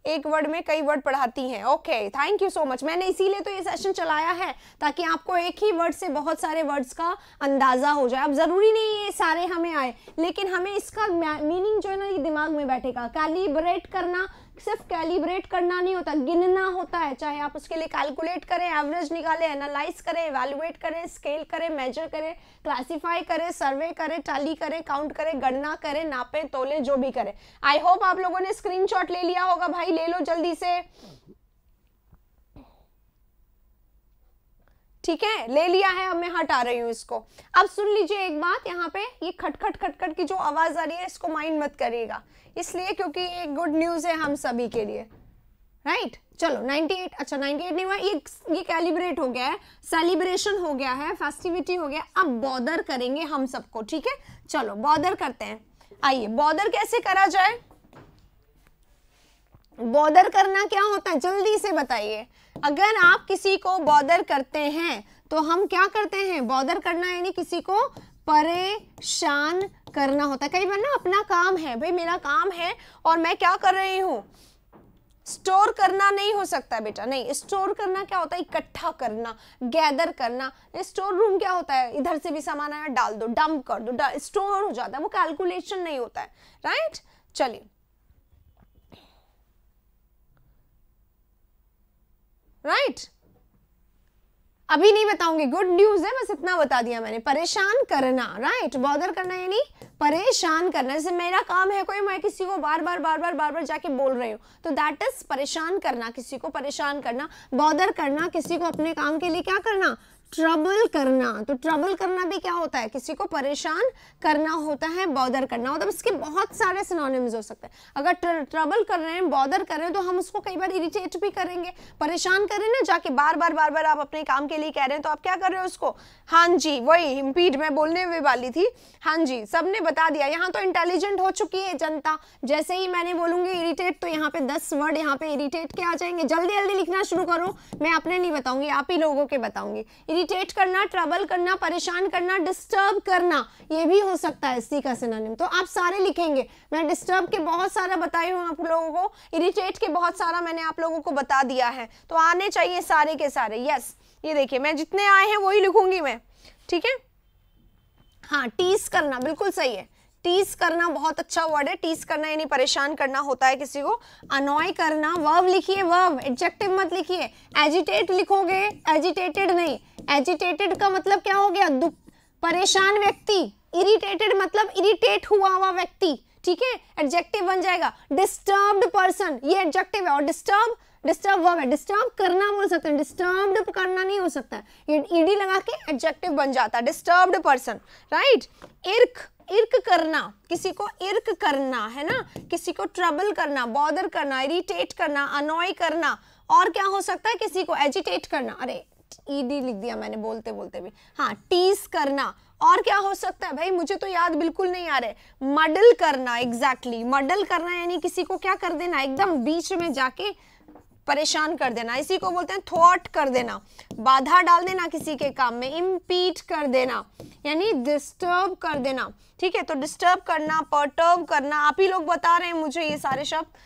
एक वर्ड में कई वर्ड पढ़ाती हैं, okay, thank you so much. मैंने इसीलिए तो ये सेशन चलाया है ताकि आपको एक ही वर्ड से बहुत सारे वर्ड्स का अंदाजा हो जाए। अब जरूरी नहीं ये सारे हमें आए, लेकिन हमें इसका मीनिंग जो है ना ये दिमाग में बैठेगा। कैलिब्रेट करना, सिर्फ कैलिब्रेट करना नहीं होता, गिनना होता है, चाहे आप उसके लिए कैलकुलेट करें, एवरेज निकालें, एनालाइज करें, इवैल्यूएट करें, स्केल करें, मेजर करें, क्लासीफाई करें, सर्वे करें, टैली करें, काउंट करें, गणना करें, नापें, तोलें, जो भी करें। आई होप आप लोगों ने स्क्रीनशॉट ले लिया होगा भाई, ले लो जल्दी से, ठीक है, ले लिया है। अब मैं हटा रही हूं इसको। अब सुन लीजिए एक बात, यहाँ पे ये खटखट खटखट की जो आवाज आ रही है इसको माइंड मत करिएगा, इसलिए क्योंकि एक गुड न्यूज है हम सभी के लिए, राइट। चलो 98, अच्छा 98 नहीं हुआ, ये कैलिब्रेट हो गया है, सेलिब्रेशन हो गया है, फेस्टिविटी हो गया। अब बॉदर करेंगे हम सबको, ठीक है, चलो बॉदर करते हैं। आइए, बॉदर कैसे करा जाए, बॉदर करना क्या होता है जल्दी से बताइए। अगर आप किसी को बॉदर करते हैं तो हम क्या करते हैं, बॉदर करना यानी किसी को परेशान करना होता है। कई बार ना अपना काम है, भाई मेरा काम है और मैं क्या कर रही हूं, स्टोर करना नहीं हो सकता बेटा, नहीं, स्टोर करना क्या होता है, इकट्ठा करना, गैदर करना। स्टोर रूम क्या होता है, इधर से भी सामान आया डाल दो, डंप कर दो, स्टोर हो जाता है, वो कैलकुलेशन नहीं होता है, राइट। चलिए, राइट, अभी नहीं बताऊंगी, गुड न्यूज है, बस इतना बता दिया मैंने। परेशान करना, राइट, बॉदर करना यानी परेशान करना। जैसे मेरा काम है कोई, मैं किसी को बार बार जाके बोल रही हूँ, तो दैट इज परेशान करना, किसी को परेशान करना। बॉदर करना, किसी को अपने काम के लिए क्या करना, ट्रबल करना। तो ट्रबल करना भी क्या होता है, किसी को परेशान करना होता है, बॉदर करना। मतलब इसके बहुत सारे सिनोनिम्स हो सकते हैं। अगर ट्रबल कर रहे हैं, बॉदर कर रहे हैं, तो हम उसको कई बार इरिटेट भी करेंगे। परेशान कर रहे हैं ना, जाके बार बार आप अपने काम के लिए कह रहे हैं, तो आप क्या कर रहे हो उसको, हाँ जी, वही इम्पीड मैं बोलने हुए वाली थी, हाँ जी, सबने बता दिया। यहाँ तो इंटेलिजेंट हो चुकी है जनता, जैसे ही मैंने बोलूंगी इरिटेट, तो यहाँ पे 10 वर्ड यहाँ पे इरिटेट के आ जाएंगे। जल्दी जल्दी लिखना शुरू करो, मैं अपने नहीं बताऊंगी, आप ही लोगों के बताऊंगी। इरिटेट करना, ट्रबल करना, परेशान करना, डिस्टर्ब करना, ये भी हो सकता है सी का सिनोनिम। तो आप सारे लिखेंगे। मैं डिस्टर्ब के बहुत सारा बताई हूँ आप लोगों को, इरिटेट के बहुत सारा मैंने आप लोगों को बता दिया है, तो आने चाहिए सारे के सारे। यस, ये देखिए मैं जितने आए हैं वही लिखूंगी मैं, ठीक है। हाँ, टीज करना बिल्कुल सही है। टीज करना बहुत अच्छा वर्ड है। टीज करना यानी परेशान करना होता है किसी को। अनॉय करना, वर्ब लिखिए, वर्ब, एडजेक्टिव मत लिखिए। एजिटेट लिखोगे, एजिटेटेड नहीं। एजिटेटेड का मतलब क्या हो गया? दुख, परेशान व्यक्ति। इरिटेटेड मतलब इरिटेट हुआ व्यक्ति, ठीक है, एडजेक्टिव बन जाएगा। डिस्टर्ब्ड पर्सन, ये एडजेक्टिव है, और डिस्टर्ब वर्ब है। डिस्टर्ब करना बोल सकते हैं, डिस्टर्ब्ड करना नहीं हो सकता है, ये ईडी लगा के एडजेक्टिव बन जाता है, डिस्टर्ब्ड पर्सन, राइट। इर्क करना, किसी को इर्क करना है ना, किसी को ट्रबल करना, बॉदर करना, इरिटेट करना, अनॉय करना। और क्या हो सकता है? किसी को एजिटेट करना, अरे ईडी लिख दिया मैंने बोलते बोलते भी। हाँ, टीज करना। और क्या हो सकता है भाई, मुझे तो याद बिल्कुल नहीं आ रहे। मडल करना, एग्जैक्टली मडल करना यानी किसी को क्या कर देना, एकदम बीच में जाके परेशान कर देना, इसी को बोलते हैं थ्वॉट कर देना, बाधा डाल देना किसी के काम में। इम्पीड कर देना यानी डिस्टर्ब कर देना, ठीक है। तो डिस्टर्ब करना, पर्टर्ब करना, आप ही लोग बता रहे हैं मुझे ये सारे शब्द।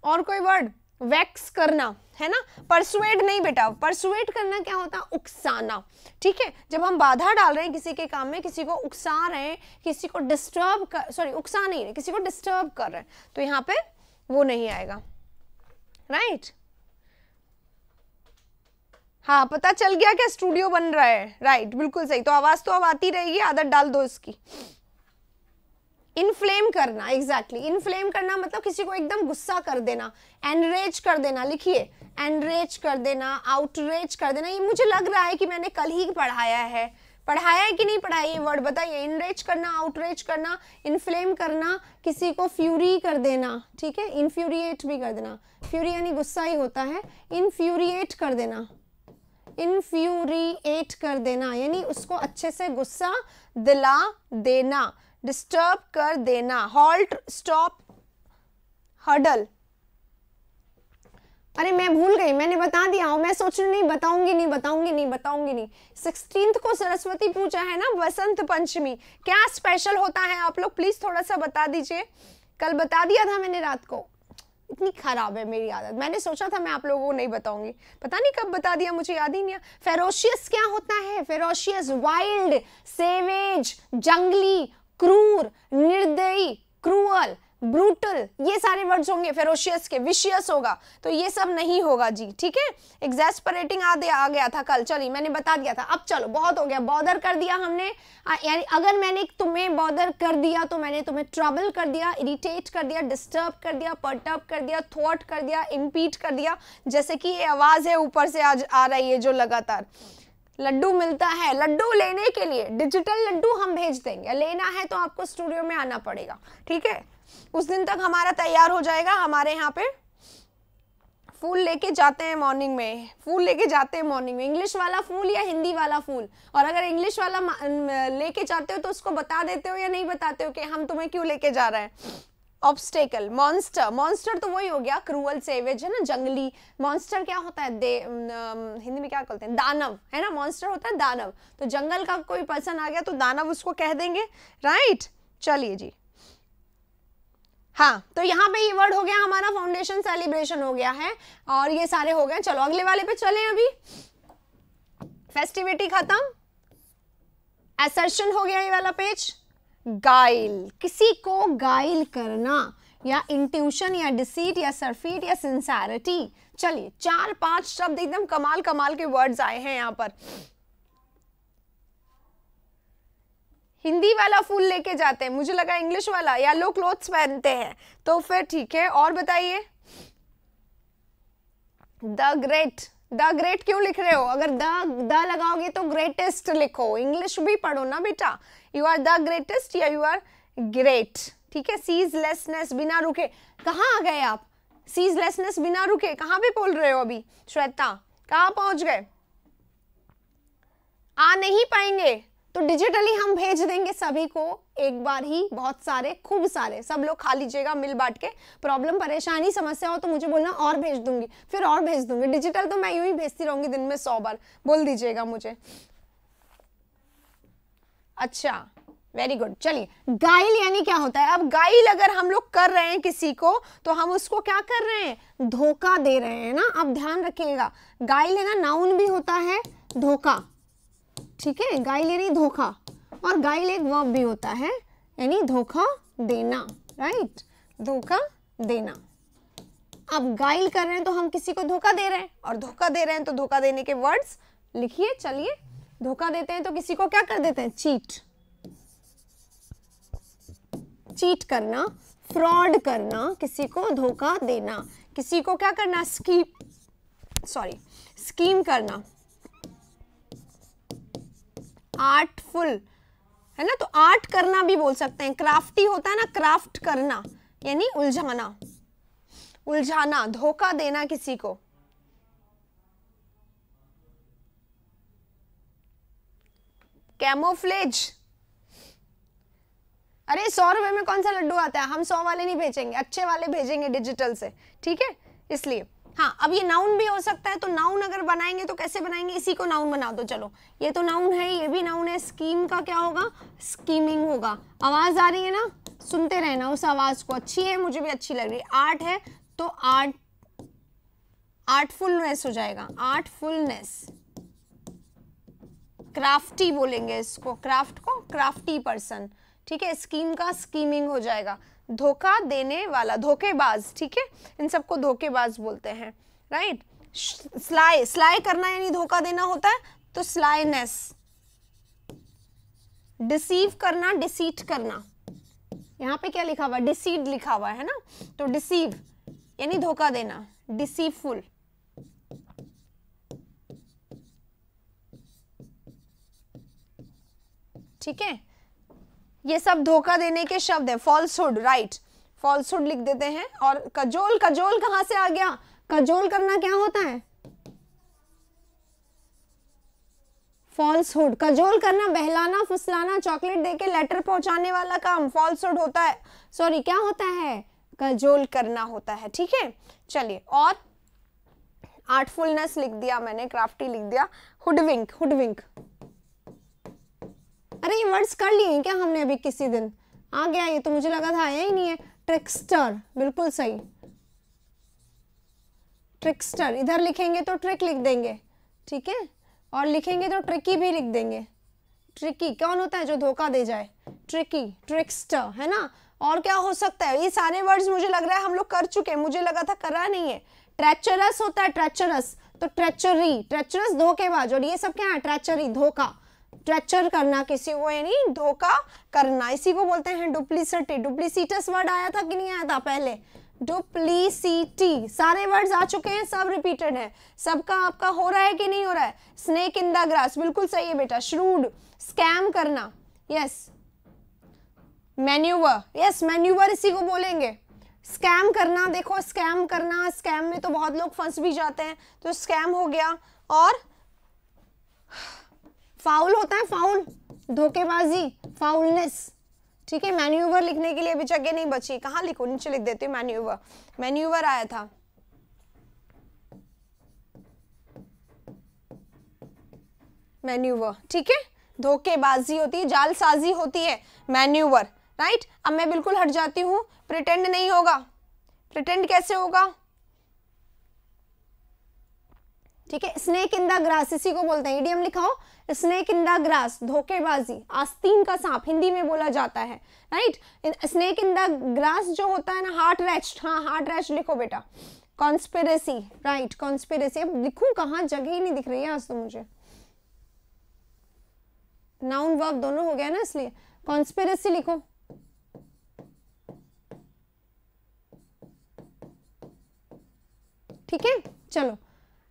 और कोई वर्ड? वैक्स करना है ना। परसुएड नहीं बेटा, परसुएड करना क्या होता है? उकसाना, ठीक है। जब हम बाधा डाल रहे हैं किसी के काम में, किसी को उकसा रहे हैं, किसी को डिस्टर्ब कर, सॉरी उकसा नहीं रहे, किसी को डिस्टर्ब कर रहे हैं, तो यहाँ पे वो नहीं आएगा, राइट। हाँ, पता चल गया क्या स्टूडियो बन रहा है, राइट, बिल्कुल सही। तो आवाज तो अब आती रहेगी, आदत डाल दो इसकी। इनफ्लेम करना, एग्जैक्टली इनफ्लेम करना मतलब किसी को एकदम गुस्सा कर देना, एनरेज कर देना, लिखिए एनरेज कर देना, आउटरेज कर देना। ये मुझे लग रहा है कि मैंने कल ही पढ़ाया है कि नहीं पढ़ाया, ये वर्ड बताइए। इनरेज करना, आउटरेज करना, इनफ्लेम करना, किसी को फ्यूरी कर देना, ठीक है, इन्फ्यूरिएट भी कर देना। फ्यूरी यानी गुस्सा ही होता है। इन्फ्यूरिएट कर देना, इन्फ्यूरिएट कर देना यानी उसको अच्छे से गुस्सा दिला देना। डिस्टर्ब कर देना, हॉल्ट, स्टॉप, हडल। अरे मैं भूल गई, मैंने बता दिया हूं, मैं सोच रही नहीं बताऊंगी। 16 को सरस्वती पूजा है ना, बसंत पंचमी। क्या स्पेशल होता है आप लोग प्लीज थोड़ा सा बता दीजिए। कल बता दिया था मैंने रात को, इतनी खराब है मेरी आदत, मैंने सोचा था मैं आप लोगों को नहीं बताऊंगी, पता नहीं कब बता दिया, मुझे याद ही नहीं है। फेरोशियस क्या होता है? फेरोशियस, वाइल्ड, सेवेज, जंगली, क्रूर, निर्दयी, क्रूअल, ब्रूटल, ये सारे वर्ड्स होंगे फेरोशियस के। विशियस होगा तो ये सब नहीं होगा जी, ठीक है। एग्जैस्परेटिंग आ गया था कल, चलिए मैंने बता दिया था। अब चलो, बहुत हो गया, बॉदर कर दिया हमने, यानी अगर मैंने तुम्हें बॉदर कर दिया तो मैंने तुम्हें ट्रबल कर दिया, इरिटेट कर दिया, डिस्टर्ब कर दिया, पर्टर्ब कर दिया, थॉट कर दिया, इम्पीड कर दिया। जैसे कि ये आवाज है ऊपर से आज आ रही है जो लगातार। लड्डू मिलता है, लड्डू लेने के लिए डिजिटल लड्डू हम भेज देंगे, लेना है तो आपको स्टूडियो में आना पड़ेगा, ठीक है। उस दिन तक हमारा तैयार हो जाएगा। हमारे यहाँ पे फूल लेके जाते हैं मॉर्निंग में, इंग्लिश वाला फूल या हिंदी वाला फूल। और अगर इंग्लिश वाला लेके जाते हो तो उसको बता देते हो या नहीं बताते हो कि हम तुम्हें क्यों लेके जा रहे हैं। ऑब्स्टेकल, मॉन्स्टर तो वही हो गया, क्रूअल, सेवेज है ना, जंगली। मॉन्स्टर क्या होता है? हिंदी में क्या कहते हैं? दानव है ना, मॉन्स्टर होता है दानव। तो जंगल का कोई पर्सन आ गया तो दानव उसको कह देंगे, राइट। चलिए जी, हाँ, तो यहाँ पे ये वर्ड हो गया हमारा, फाउंडेशन सेलिब्रेशन हो गया है, और ये सारे हो गए। चलो अगले वाले पे चलें। अभी फेस्टिविटी खत्म, असर्शन हो गया ये वाला पेज। गाइल, किसी को गाइल करना, या इंट्यूशन, या डिसीट, या सरफीट, या सिंसैरिटी। चलिए 4-5 शब्द एकदम कमाल के वर्ड्स आए हैं यहाँ पर। हिंदी वाला फूल लेके जाते हैं, मुझे लगा इंग्लिश वाला, या लोग क्लोथ्स पहनते हैं, तो फिर ठीक है। और बताइए, द ग्रेट क्यों लिख रहे हो? अगर द लगाओगे तो ग्रेटेस्ट लिखो, इंग्लिश भी पढ़ो ना बेटा। यू आर द ग्रेटेस्ट या यू आर ग्रेट, ठीक है। सीजलेसनेस, बिना रुके। कहाँ आ गए आप? सीजलेसनेस, बिना रुके, कहाँ पे बोल रहे हो अभी? श्वेता कहाँ पहुंच गए? आ नहीं पाएंगे तो डिजिटली हम भेज देंगे सभी को एक बार ही, बहुत सारे, खूब सारे, सब लोग खा लीजिएगा मिल बांट के। प्रॉब्लम परेशानी समस्या हो तो मुझे बोलना, और भेज दूंगी, फिर और भेज दूंगी। डिजिटल तो मैं यूं ही भेजती रहूंगी दिन में 100 बार, बोल दीजिएगा मुझे। अच्छा, वेरी गुड। चलिए, गाइल यानी क्या होता है? अब गाइल अगर हम लोग कर रहे हैं किसी को, तो हम उसको क्या कर रहे हैं? धोखा दे रहे हैं ना। अब ध्यान रखिएगा, गाइल है ना, नाउन भी होता है धोखा, ठीक है, गाइल यानी धोखा, और गाइल एक वर्ब भी होता है, यानी धोखा देना, राइट, धोखा देना। अब गाइल कर रहे हैं तो हम किसी को धोखा दे रहे हैं, और धोखा दे रहे हैं तो धोखा देने के वर्ड्स लिखिए। चलिए, धोखा देते हैं तो किसी को क्या कर देते हैं? चीट, चीट करना, फ्रॉड करना, किसी को धोखा देना, किसी को क्या करना? स्कीम करना, आर्टफुल है ना, तो आर्ट करना भी बोल सकते हैं। क्राफ्टी होता है ना, क्राफ्ट करना यानी उलझाना, उलझाना, धोखा देना किसी को। कैमोफ्लेज, अरे 100 रुपए में कौन सा लड्डू आता है? हम 100 वाले नहीं भेजेंगे, अच्छे वाले भेजेंगे डिजिटल से, ठीक है, इसलिए। हाँ, अब ये नाउन भी हो सकता है, तो नाउन अगर बनाएंगे तो कैसे बनाएंगे? इसी को नाउन बना दो। चलो, ये तो नाउन है, ये भी नाउन है। स्कीम का क्या होगा? स्कीमिंग होगा। आवाज आ रही है ना, सुनते रहना उस आवाज को, अच्छी है, मुझे भी अच्छी लग रही है। आर्ट है तो आर्टफुलनेस हो जाएगा, आर्टफुलनेस। क्राफ्टी बोलेंगे इसको, क्राफ्ट को क्राफ्टी पर्सन, ठीक है। स्कीम का स्कीमिंग हो जाएगा, धोखा देने वाला, धोखेबाज, ठीक है, इन सबको धोखेबाज बोलते हैं, राइट। स्लाई, स्लाई करना यानी धोखा देना होता है, तो स्लाइनेस। डिसीव करना, डिसीट करना, यहाँ पे क्या लिखा हुआ? डिसीड लिखा हुआ है ना, तो डिसीव यानी धोखा देना, डिसीवफुल। ठीक है, ये सब धोखा देने के शब्द है। फॉल्सहुड, राइट, फॉल्सहुड लिख देते हैं। और कजोल, कजोल कहां से आ गया? कजोल करना क्या होता है? फॉल्सहुड। कजोल करना, बहलाना, फुसलाना, चॉकलेट देके लेटर पहुंचाने वाला काम फॉल्सहुड होता है। सॉरी, क्या होता है? कजोल करना होता है, ठीक है। चलिए, और आर्टफुलनेस लिख दिया मैंने, क्राफ्टी लिख दिया। हुडविंक, हुडविंक, अरे ये वर्ड्स कर लिए क्या हमने अभी किसी दिन? आ गया ये तो, मुझे लगा था आया ही नहीं है। ट्रिकस्टर, बिल्कुल सही, ट्रिकस्टर। इधर लिखेंगे तो ट्रिक लिख देंगे, ठीक है, और लिखेंगे तो ट्रिकी भी लिख देंगे। ट्रिकी कौन होता है? जो धोखा दे जाए, ट्रिकी, ट्रिकस्टर, है ना। और क्या हो सकता है? ये सारे वर्ड्स मुझे लग रहा है हम लोग कर चुके हैं, मुझे लगा था करा नहीं है। ट्रेचरस होता है, ट्रेचरस, तो ट्रेचरी, ट्रेचरस धोखेबाज, और ये सब क्या है? ट्रेचरी, धोखा, ट्रेचर करना किसी को यानी धोखा करना, इसी को बोलते हैं डुप्लीसिटी। डुप्लीसिटस वर्ड आया था कि नहीं आया था पहले? डुप्लीसिटी। सारे वर्ड्स आ चुके हैं, सब रिपीटेड है, सबका आपका हो रहा है कि नहीं हो रहा है? स्नेक इन द ग्रास, बिल्कुल सही है बेटा। श्रूड, स्कैम करना, यस। मैन्यूवर, यस, मैन्यूवर इसी को बोलेंगे। स्कैम करना, देखो स्कैम करना, स्कैम में तो बहुत लोग फंस भी जाते हैं, तो स्कैम हो गया। और फाउल होता है, फाउल, धोखेबाजी, फाउलनेस, ठीक है। मैन्यूवर लिखने के लिए भी जगह नहीं बची, कहाँ लिखो? नीचे लिख देती हूँ मैन्यूवर, मैन्यूवर आया था। मैन्यूवर, ठीक है, धोखेबाजी होती है, जालसाजी होती है, मैन्यूवर, राइट। अब मैं बिल्कुल हट जाती हूँ, प्रिटेंड नहीं होगा। प्रिटेंड कैसे होगा? ठीक है, स्नेक इन द ग्रास इसी को बोलते हैं, इडियम लिखाओ, स्नेक इन द ग्रास, धोखेबाजी, आस्तीन का सांप हिंदी में बोला जाता है, right. Snake in the grass जो होता है ना, हार्ट रेस्ट, हाँ हार्ट रेस्ट लिखो बेटा। Conspiracy, right, conspiracy. अब लिखूं कहाँ? जगह ही नहीं दिख रही है आज तो मुझे। नाउन वर्ब दोनों हो गया ना, इसलिए कॉन्स्पिरेसी लिखो। ठीक है, चलो,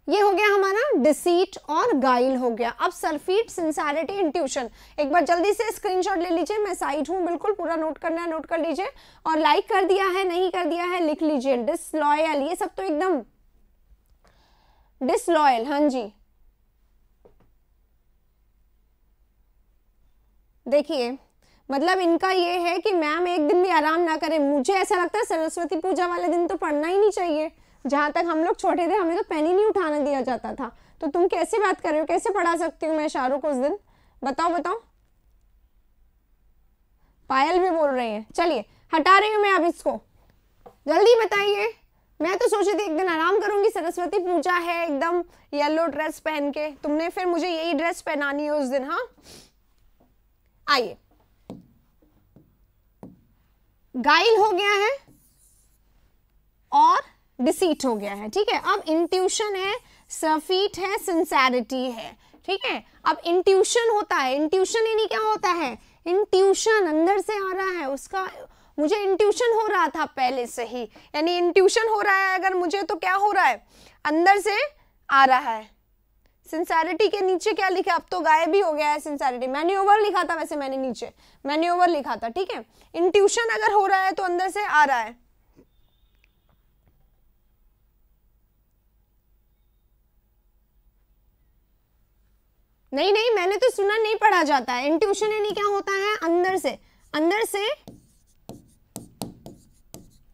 ये हो गया हमारा डिसीट और गाइल हो गया। अब सल्फीट, सिंसेरिटी, इंट्यूशन। एक बार जल्दी से स्क्रीनशॉट ले लीजिए, मैं साइड हूं, बिल्कुल पूरा नोट करना है, नोट कर लीजिए। और लाइक कर दिया है, नहीं कर दिया है, लिख लीजिए। डिसलॉयल, ये सब तो एकदम डिसलॉयल, हाँ जी। देखिए, मतलब इनका ये है कि मैम एक दिन भी आराम ना करें। मुझे ऐसा लगता है सरस्वती पूजा वाले दिन तो पढ़ना ही नहीं चाहिए। जहाँ तक हम लोग छोटे थे हमें तो पेन ही नहीं उठाने दिया जाता था। तो तुम कैसे बात कर रहे हो, कैसे पढ़ा सकती हूँ मैं शाहरुख उस दिन? बताओ बताओ। पायल भी बोल रही है। चलिए हटा रही हूँ मैं अब इसको, जल्दी बताइए। मैं तो सोची थी एक दिन आराम करूंगी, सरस्वती पूजा है, एकदम येलो ड्रेस पहन के। तुमने फिर मुझे यही ड्रेस पहनानी है उस दिन। हाँ आइए, गाइल हो गया है और डिसीट हो गया है। ठीक है, अब इंट्यूशन है, सरफीट है, सिंसेरिटी है। ठीक है, अब इंट्यूशन होता है, इंट्यूशन यानी क्या होता है? इंट्यूशन अंदर से आ रहा है उसका। मुझे इंट्यूशन हो रहा था पहले से ही, यानी इंट्यूशन हो रहा है अगर मुझे, तो क्या हो रहा है? अंदर से आ रहा है। सिंसेरिटी के नीचे क्या लिखा? अब तो गायब ही हो गया है सिंसेरिटी। मैन्यूवर लिखा था वैसे मैंने, नीचे मैन्यूवर लिखा था। ठीक है, इंट्यूशन अगर हो रहा है तो अंदर से आ रहा है। नहीं नहीं, मैंने तो सुना नहीं पढ़ा जाता है। इंट्यूशन यानी क्या होता है? अंदर से, अंदर से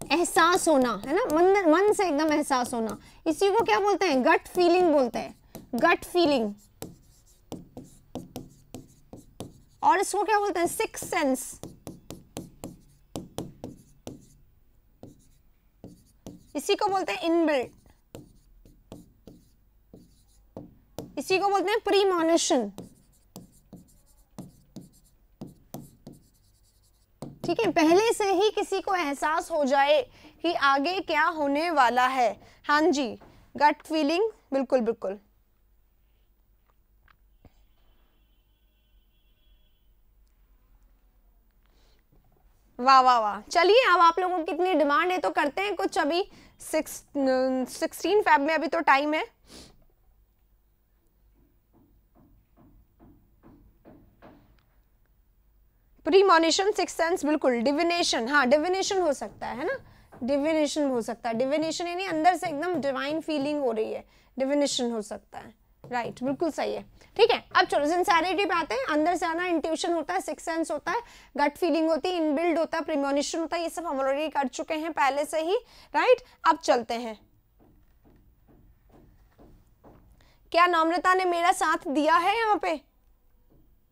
एहसास होना, है ना? मन से एकदम एहसास होना। इसी को क्या बोलते हैं? गट फीलिंग बोलते हैं, गट फीलिंग। और इसको क्या बोलते हैं? Six sense. इसी को बोलते हैं इनबिल्ट, इसी को बोलते हैं प्रीमॉनिशन। ठीक है, पहले से ही किसी को एहसास हो जाए कि आगे क्या होने वाला है। हाँ जी, गट फीलिंग, बिल्कुल बिल्कुल। वाह वाह वाह। चलिए, अब आप लोगों की कितनी डिमांड है तो करते हैं कुछ। अभी 16 फेब में अभी तो टाइम है। प्रीमॉनिशन, सिक्स सेंस, बिल्कुल। डिविनेशन, हाँ डिविनेशन हो सकता है ना? डिविनेशन हो सकता है। डिविनेशन यानी अंदर से एकदम डिवाइन फीलिंग हो रही है, डिविनेशन हो सकता है। राइट, बिल्कुल सही है। ठीक है, अब चलो सिंसेरिटी पे आते हैं। अंदर से आना, इंट्यूशन होता है, सिक्स सेंस होता है, गट फीलिंग होती है, इनबिल्ड होता है, प्रीमॉनिशन होता है। ये सब हम ऑलरेडी कर चुके हैं पहले से ही। राइट, अब चलते हैं। क्या नम्रता ने मेरा साथ दिया है यहाँ पे?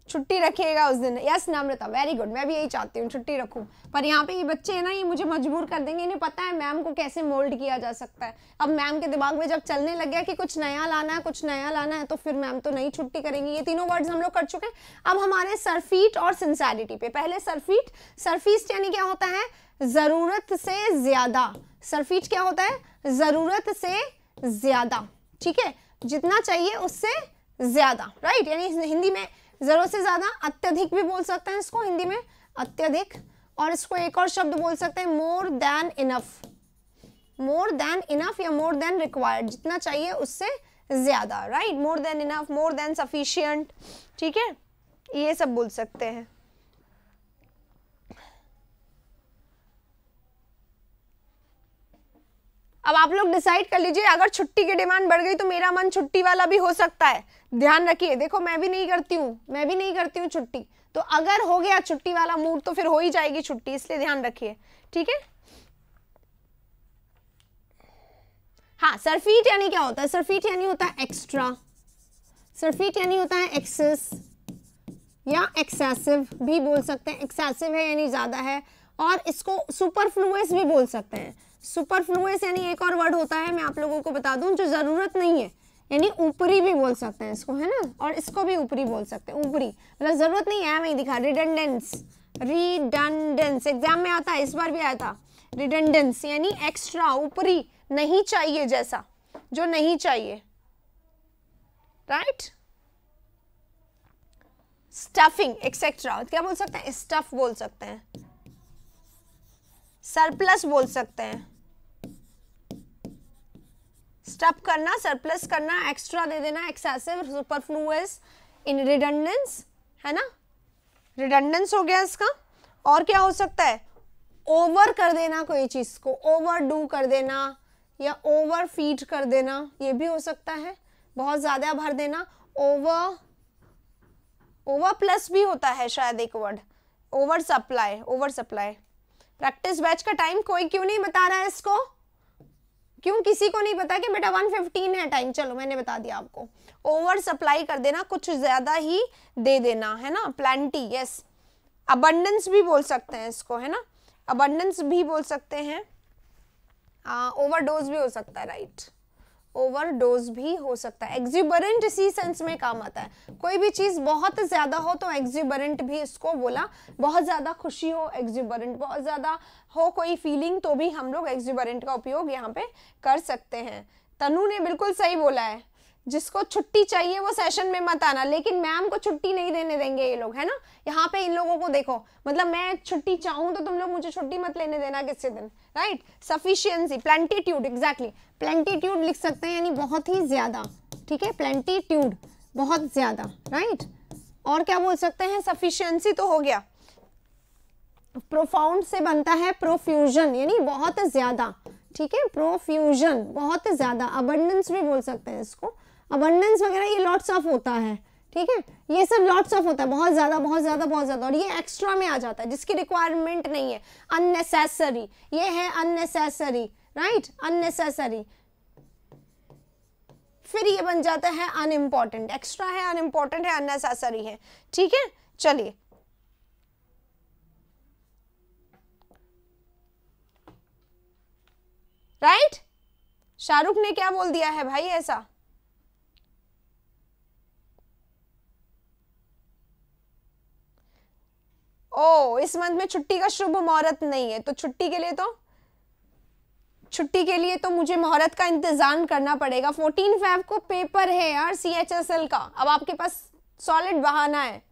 छुट्टी रखिएगा उस दिन। यस नम्रता, वेरी गुड। मैं भी यही चाहती हूँ, छुट्टी रखूं। पर यहाँ पे ये बच्चे हैं ना, ये मुझे मजबूर कर देंगे। इन्हें पता है मैम को कैसे मोल्ड किया जा सकता है। अब मैम के दिमाग में जब चलने लग गया कि कुछ नया लाना है, कुछ नया लाना है, तो फिर मैम तो नहीं छुट्टी करेंगी। ये तीनों वर्ड्स हम लोग कर चुके हैं। अब हमारे सरफीट और सिंसेरिटी पे। पहले सरफीट। सरफीट यानी क्या होता है? जरूरत से ज्यादा। सरफीट क्या होता है? जरूरत से ज्यादा। ठीक है, जितना चाहिए उससे ज्यादा। राइट, यानी हिंदी में जरूरत से ज्यादा, अत्यधिक भी बोल सकते हैं इसको हिंदी में, अत्यधिक। और इसको एक और शब्द बोल सकते हैं, more than enough. More than enough या मोर देन रिक्वायर्ड, जितना चाहिए उससे ज्यादा। Right, more than enough, more than sufficient. ठीक है, ये सब बोल सकते हैं। अब आप लोग डिसाइड कर लीजिए, अगर छुट्टी की डिमांड बढ़ गई तो मेरा मन छुट्टी वाला भी हो सकता है। ध्यान रखिए, देखो मैं भी नहीं करती हूँ छुट्टी। तो अगर हो गया छुट्टी वाला मूड तो फिर हो ही जाएगी छुट्टी, इसलिए ध्यान रखिए। ठीक है, हाँ। सरफीट यानी क्या होता है? सरफीट यानी होता है एक्स्ट्रा। सरफीट यानी होता है एक्सेस या एक्सेसिव भी बोल सकते हैं। एक्सेसिव है यानी ज्यादा है। और इसको सुपरफ्लुअस भी बोल सकते हैं। सुपरफ्लुअस यानी एक और वर्ड होता है, मैं आप लोगों को बता दूं, जो जरूरत नहीं है, यानी ऊपरी भी बोल सकते हैं इसको, है ना? और इसको भी ऊपरी बोल सकते हैं। ऊपरी मतलब जरूरत नहीं है, मैं दिखा। रिडंडेंस, रिडंडेंस एग्जाम में आता है, इस बार भी आया था। रिडंडेंस यानी एक्स्ट्रा, ऊपरी, नहीं चाहिए जैसा, जो नहीं चाहिए। राइट, स्टफिंग एक्सेट्रा क्या बोल सकते हैं? स्टफ बोल सकते हैं। सरप्लस बोल सकते हैं। स्टफ करना, सरप्लस करना, एक्स्ट्रा दे देना, एक्सेसिव, सुपरफ्लुअस, इन रिडंडेंस, है ना? रिडंडेंस हो गया इसका। और क्या हो सकता है? ओवर कर देना कोई चीज को, ओवर डू कर देना या ओवर फीड कर देना, ये भी हो सकता है। बहुत ज्यादा भर देना, ओवर, ओवर प्लस भी होता है शायद एक word, over supply, over supply. Practice batch का टाइम कोई क्यों नहीं बता रहा है इसको? क्यों किसी को नहीं पता कि बेटा 1:15 है टाइम? चलो मैंने बता दिया आपको। ओवर सप्लाई कर देना, कुछ ज्यादा ही दे देना, है ना। Plenty, yes. अबंडेंस भी बोल सकते हैं इसको, है ना, अबंडेंस भी बोल सकते हैं। ओवरडोज भी हो सकता है, राइट, ओवरडोज भी हो सकता है। एक्सुबरेंट इसी सेंस में काम आता है, कोई भी चीज बहुत ज्यादा हो तो एक्सुबरेंट भी इसको बोला। बहुत ज्यादा खुशी हो एक्सुबरेंट, बहुत ज्यादा हो कोई फीलिंग तो भी हम लोग एक्सुबरेंट का उपयोग यहाँ पे कर सकते हैं। तनु ने बिल्कुल सही बोला है, जिसको छुट्टी चाहिए वो सेशन में मत आना, लेकिन मैम को छुट्टी नहीं देने देंगे ये लोग, है ना। यहाँ पे इन लोगों को देखो, मतलब मैं छुट्टी चाहूँ तो तुम लोग मुझे छुट्टी मत लेने देना किसी दिन, राइट। सफिशिएंसी, प्लेंटीट्यूड, एग्जैक्टली, प्लेंटीट्यूड लिख सकते हैं, यानी बहुत ही ज्यादा, ठीक है, प्लेंटीट्यूड, बहुत ज्यादा, राइट। और क्या बोल सकते हैं? सफिशिएंसी तो हो गया। प्रोफाउंड से बनता है प्रोफ्यूजन, यानी बहुत ज्यादा, ठीक है, प्रोफ्यूजन, बहुत ज्यादा। अबंडेंस भी बोल सकते हैं इसको, अबंडेंस वगैरह ये लॉट्स ऑफ होता है, ठीक है, ये सब लॉट्स ऑफ होता है, बहुत ज्यादा, बहुत ज्यादा, बहुत ज्यादा। और ये एक्स्ट्रा में आ जाता है जिसकी रिक्वायरमेंट नहीं है, अननेसेसरी, ये है अननेसेसरी, राइट, अननेसेसरी। फिर ये बन जाता है अनइम्पॉर्टेंट, एक्स्ट्रा है, अनइम्पॉर्टेंट है, अननेसेसरी है, ठीक है। चलिए, राइट, शाहरुख ने क्या बोल दिया है भाई ऐसा? ओ, इस मंथ में छुट्टी का शुभ मुहूर्त नहीं है, तो छुट्टी के लिए तो मुझे मुहूर्त का इंतजाम करना पड़ेगा। 14 फेब को पेपर है यार CHSL का, अब आपके पास सॉलिड बहाना है।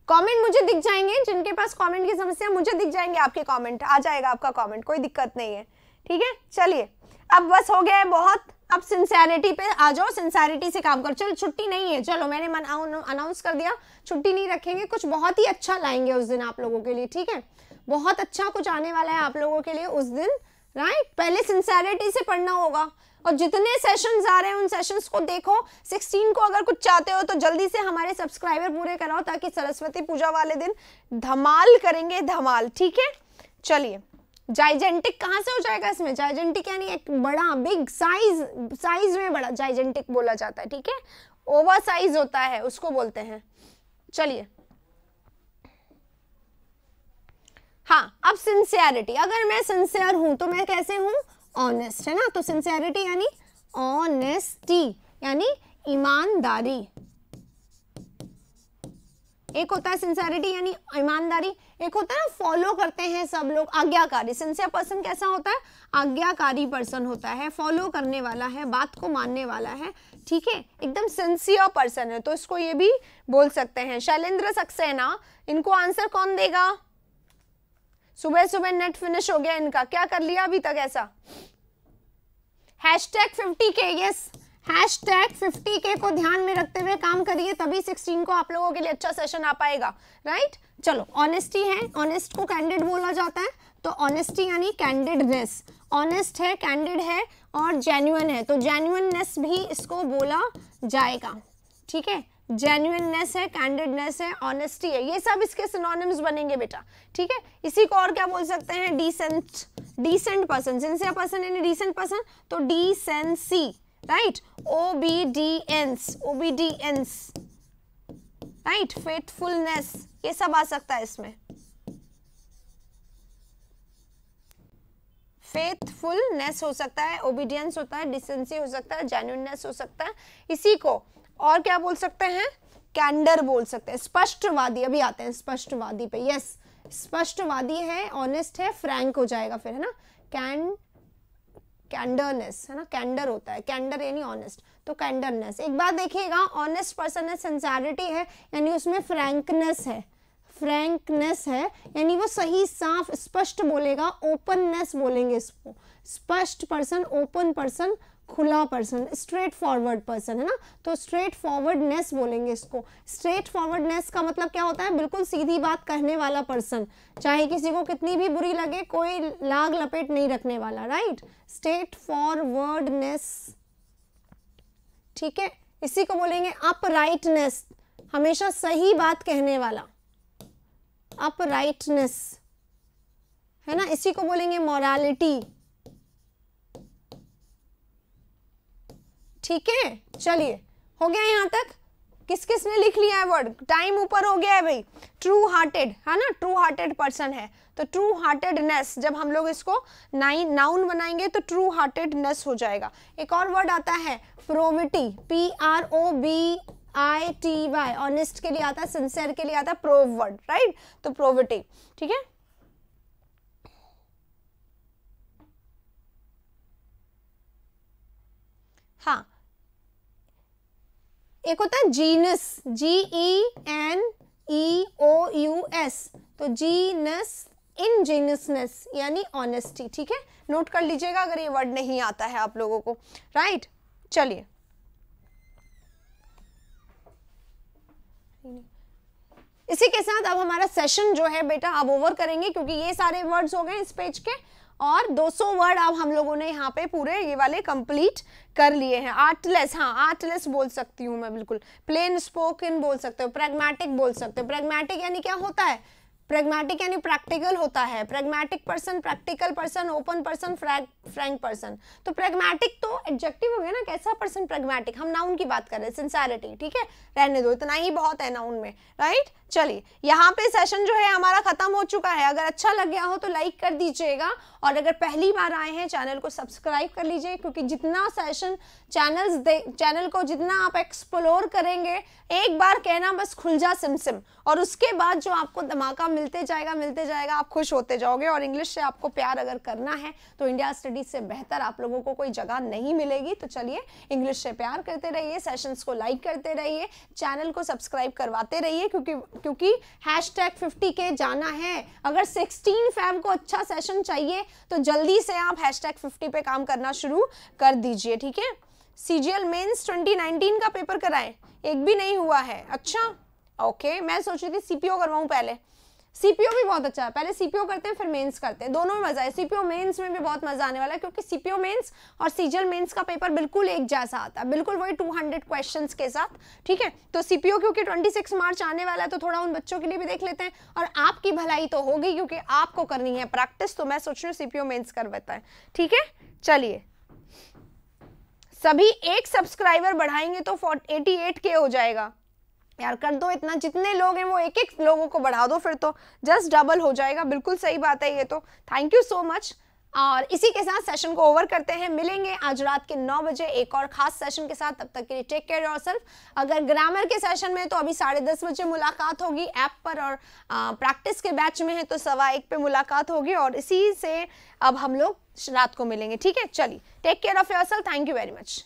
कमेंट मुझे दिख जाएंगे, जिनके पास कमेंट की समस्या मुझे दिख जाएंगे, आपके कमेंट आ जाएगा, आपका कमेंट, कोई दिक्कत नहीं है, ठीक है। चलिए, अब बस हो गया है बहुत, अब सिंसेरिटी पे आ जाओ, सिंसेरिटी से काम करो। चलो, छुट्टी नहीं है, चलो मैंने अनाउंस कर दिया, छुट्टी नहीं रखेंगे, कुछ बहुत ही अच्छा लाएंगे उस दिन आप लोगों के लिए, ठीक है, बहुत अच्छा कुछ आने वाला है आप लोगों के लिए उस दिन, राइट। पहले सिंसेरिटी से पढ़ना होगा, और जितने सेशंस आ रहे हैं उन सेशंस को देखो। 16 को अगर कुछ चाहते हो तो जल्दी से हमारे सब्सक्राइबर पूरे कराओ, ताकि सरस्वती पूजा वाले दिन धमाल करेंगे, धमाल, ठीक है। चलिए, जाइजेंटिक कहाँ से हो जाएगा इसमें? जाइजेंटिक यानी एक बड़ा, बिग साइज में बड़ा, जाइजेंटिक बोला जाता है, ठीक है, ओवर साइज होता है उसको बोलते हैं। चलिए, हाँ, अब सिंसियरिटी, अगर मैं सिंसियर हूं तो मैं कैसे हूं? ऑनेस्ट, है ना। तो सिंसियरिटी यानी ऑनेस्टी, यानी ईमानदारी। एक होता है सिंसियरिटी यानी ईमानदारी, एक होता है ना फॉलो करते हैं सब लोग, आज्ञाकारी। सिंसियर पर्सन कैसा होता है? आज्ञाकारी पर्सन होता है, फॉलो करने वाला है, बात को मानने वाला है, ठीक है, एकदम सिंसियर पर्सन है, तो इसको ये भी बोल सकते हैं। शैलेंद्र सक्सेना, इनको आंसर कौन देगा? सुबह सुबह नेट फिनिश हो गया इनका, क्या कर लिया अभी तक ऐसा? #50K, यस, #50K को ध्यान में रखते हुए काम करिए, तभी 16 को आप लोगों के लिए अच्छा सेशन आ पाएगा, राइट। चलो, ऑनेस्टी है, ऑनेस्ट को कैंडिड बोला जाता है, तो ऑनेस्टी यानी कैंडिडनेस, ऑनेस्ट है, कैंडिड है और जेन्युइन है, तो जेन्युइननेस भी इसको बोला जाएगा, ठीक है। जेन्युइननेस है, कैंडिडनेस है, ऑनेस्टी है, ये सब इसके सिनोनिम्स बनेंगे बेटा, ठीक है। इसी को और क्या बोल सकते हैं? डिसेंट पर्सन, सिंसियर पर्सन यानी डिसेंट पर्सन, तो decency, right, obedience, right, faithfulness, ये सब आ सकता है इसमें। फेथफुलनेस हो सकता है, ओबीडियंस होता है, डिसेंसी हो सकता है, जेन्युइननेस हो सकता है। इसी को और क्या बोल सकते हैं? कैंडर बोल सकते हैं। स्पष्टवादी, अभी आते हैं स्पष्टवादी पे, यस, स्पष्टवादी है, ऑनेस्ट है, फ्रैंक हो जाएगा फिर, है ना। कैंडरनेस, है ना, कैंडर होता है, कैंडर यानी ऑनेस्ट, तो कैंडरनेस। एक बात देखिएगा, ऑनेस्ट पर्सन है, सिंसियरिटी है, यानी उसमें फ्रैंकनेस है, यानी वो सही, साफ, स्पष्ट बोलेगा। ओपननेस बोलेंगे इसको, स्पष्ट पर्सन, ओपन पर्सन, खुला पर्सन, स्ट्रेट फॉरवर्ड पर्सन, है ना, तो स्ट्रेट फॉरवर्डनेस बोलेंगे इसको। स्ट्रेट फॉरवर्डनेस का मतलब क्या होता है? बिल्कुल सीधी बात कहने वाला पर्सन, चाहे किसी को कितनी भी बुरी लगे, कोई लाग लपेट नहीं रखने वाला, राइट, स्ट्रेट फॉरवर्डनेस, ठीक है। इसी को बोलेंगे अपराइटनेस, हमेशा सही बात कहने वाला, अपराइटनेस है ना। इसी को बोलेंगे मोरालिटी। ठीक है, चलिए हो गया यहाँ तक। किस किस ने लिख लिया है वर्ड? टाइम ऊपर हो गया है भाई। ट्रू हार्टेड है ना, ट्रू हार्टेड पर्सन है, तो ट्रू हार्टेडनेस, जब हम लोग इसको नाउन बनाएंगे तो ट्रू हार्टेडनेस हो जाएगा। एक और वर्ड आता है प्रोविटी, PROVITY, ऑनेस्ट के लिए आता है, सिंसियर के लिए आता है प्रोव वर्ड, राइट। तो प्रोविटी, ठीक है। हाँ, एक होता है जीनस, GENEOUS, तो जीनस, इनजीनियसनेस यानी ऑनेस्टी। ठीक है, नोट कर लीजिएगा अगर ये वर्ड नहीं आता है आप लोगों को, राइट। चलिए इसी के साथ अब हमारा सेशन जो है बेटा अब ओवर करेंगे, क्योंकि ये सारे वर्ड्स हो गए इस पेज के, और 200 वर्ड अब हम लोगों ने यहाँ पे पूरे ये वाले कंप्लीट कर लिए हैं। आर्टलेस, हाँ आर्टलेस बोल सकती हूँ मैं, बिल्कुल। प्लेन स्पोकन बोल सकते हो, प्रैग्मेटिक बोल सकते हो। प्रैग्मेटिक यानी क्या होता है? प्रैग्मेटिक यानी प्रैक्टिकल होता है। Pragmatic person, practical person, open person, Frank person. तो प्रैग्मेटिक तो एडजेक्टिव हो गया ना, कैसा पर्सन प्रैग्मेटिक। हम नाउन की बात कर रहे हैं, सिंसियरिटी। ठीक है, रहने दो, इतना ही बहुत है नाउन में, राइट। चलिए यहाँ पे सेशन जो है हमारा खत्म हो चुका है। अगर अच्छा लग गया हो तो लाइक कर दीजिएगा, और अगर पहली बार आए हैं चैनल को सब्सक्राइब कर लीजिए, क्योंकि जितना सेशन चैनल को जितना आप एक्सप्लोर करेंगे, एक बार कहना बस खुल जा सिमसिम, और उसके बाद जो आपको धमाका मिलते जाएगा, आप खुश होते जाओगे। और इंग्लिश से आपको प्यार अगर करना है तो इंडिया स्टडीज से बेहतर आप लोगों को कोई जगह नहीं मिलेगी। तो चलिए इंग्लिश से प्यार करते रहिए, सेशंस को लाइक करते रहिए, चैनल को सब्सक्राइब करवाते रहिए, क्योंकि #50K जाना है। अगर 16 Feb को अच्छा सेशन चाहिए तो जल्दी से आप #50 पे काम करना शुरू कर दीजिए। ठीक है, CGL मेंस 2019 का पेपर कराएं, एक भी नहीं हुआ है। अच्छा ओके, मैं सोच रही थी CPO करवाऊं पहले। CPO भी बहुत अच्छा है, पहले CPO करते हैं फिर मेंस करते हैं, दोनों में मजा है। CPO मेंस में भी बहुत मजा आने वाला है, क्योंकि CPO मेंस और CGL मेंस का पेपर बिल्कुल एक जैसा आता है, बिल्कुल वही 200 क्वेश्चंस के साथ। ठीक है, तो CPO क्योंकि 26 मार्च आने वाला है, तो थोड़ा उन बच्चों के लिए भी देख लेते हैं, और आपकी भलाई तो होगी क्योंकि आपको करनी है प्रैक्टिस। तो मैं सोच रही हूँ CPO मेंस करवाता है। ठीक है, चलिए सभी एक सब्सक्राइबर बढ़ाएंगे तो 88K हो जाएगा। यार कर दो इतना, जितने लोग हैं वो एक एक लोगों को बढ़ा दो, फिर तो जस्ट डबल हो जाएगा। बिल्कुल सही बात है ये तो। Thank you so much. और इसी के साथ सेशन को ओवर करते हैं। मिलेंगे आज रात के 9 बजे एक और खास सेशन के साथ। तब तक के लिए टेक केयर योरसेल्फ। अगर ग्रामर के सेशन में तो अभी 10:30 बजे मुलाकात होगी ऐप पर, और प्रैक्टिस के बैच में है तो 1:15 पे मुलाकात होगी, और इसी से अब हम लोग रात को मिलेंगे। ठीक है, चलिए take care of yourself. Thank you very much.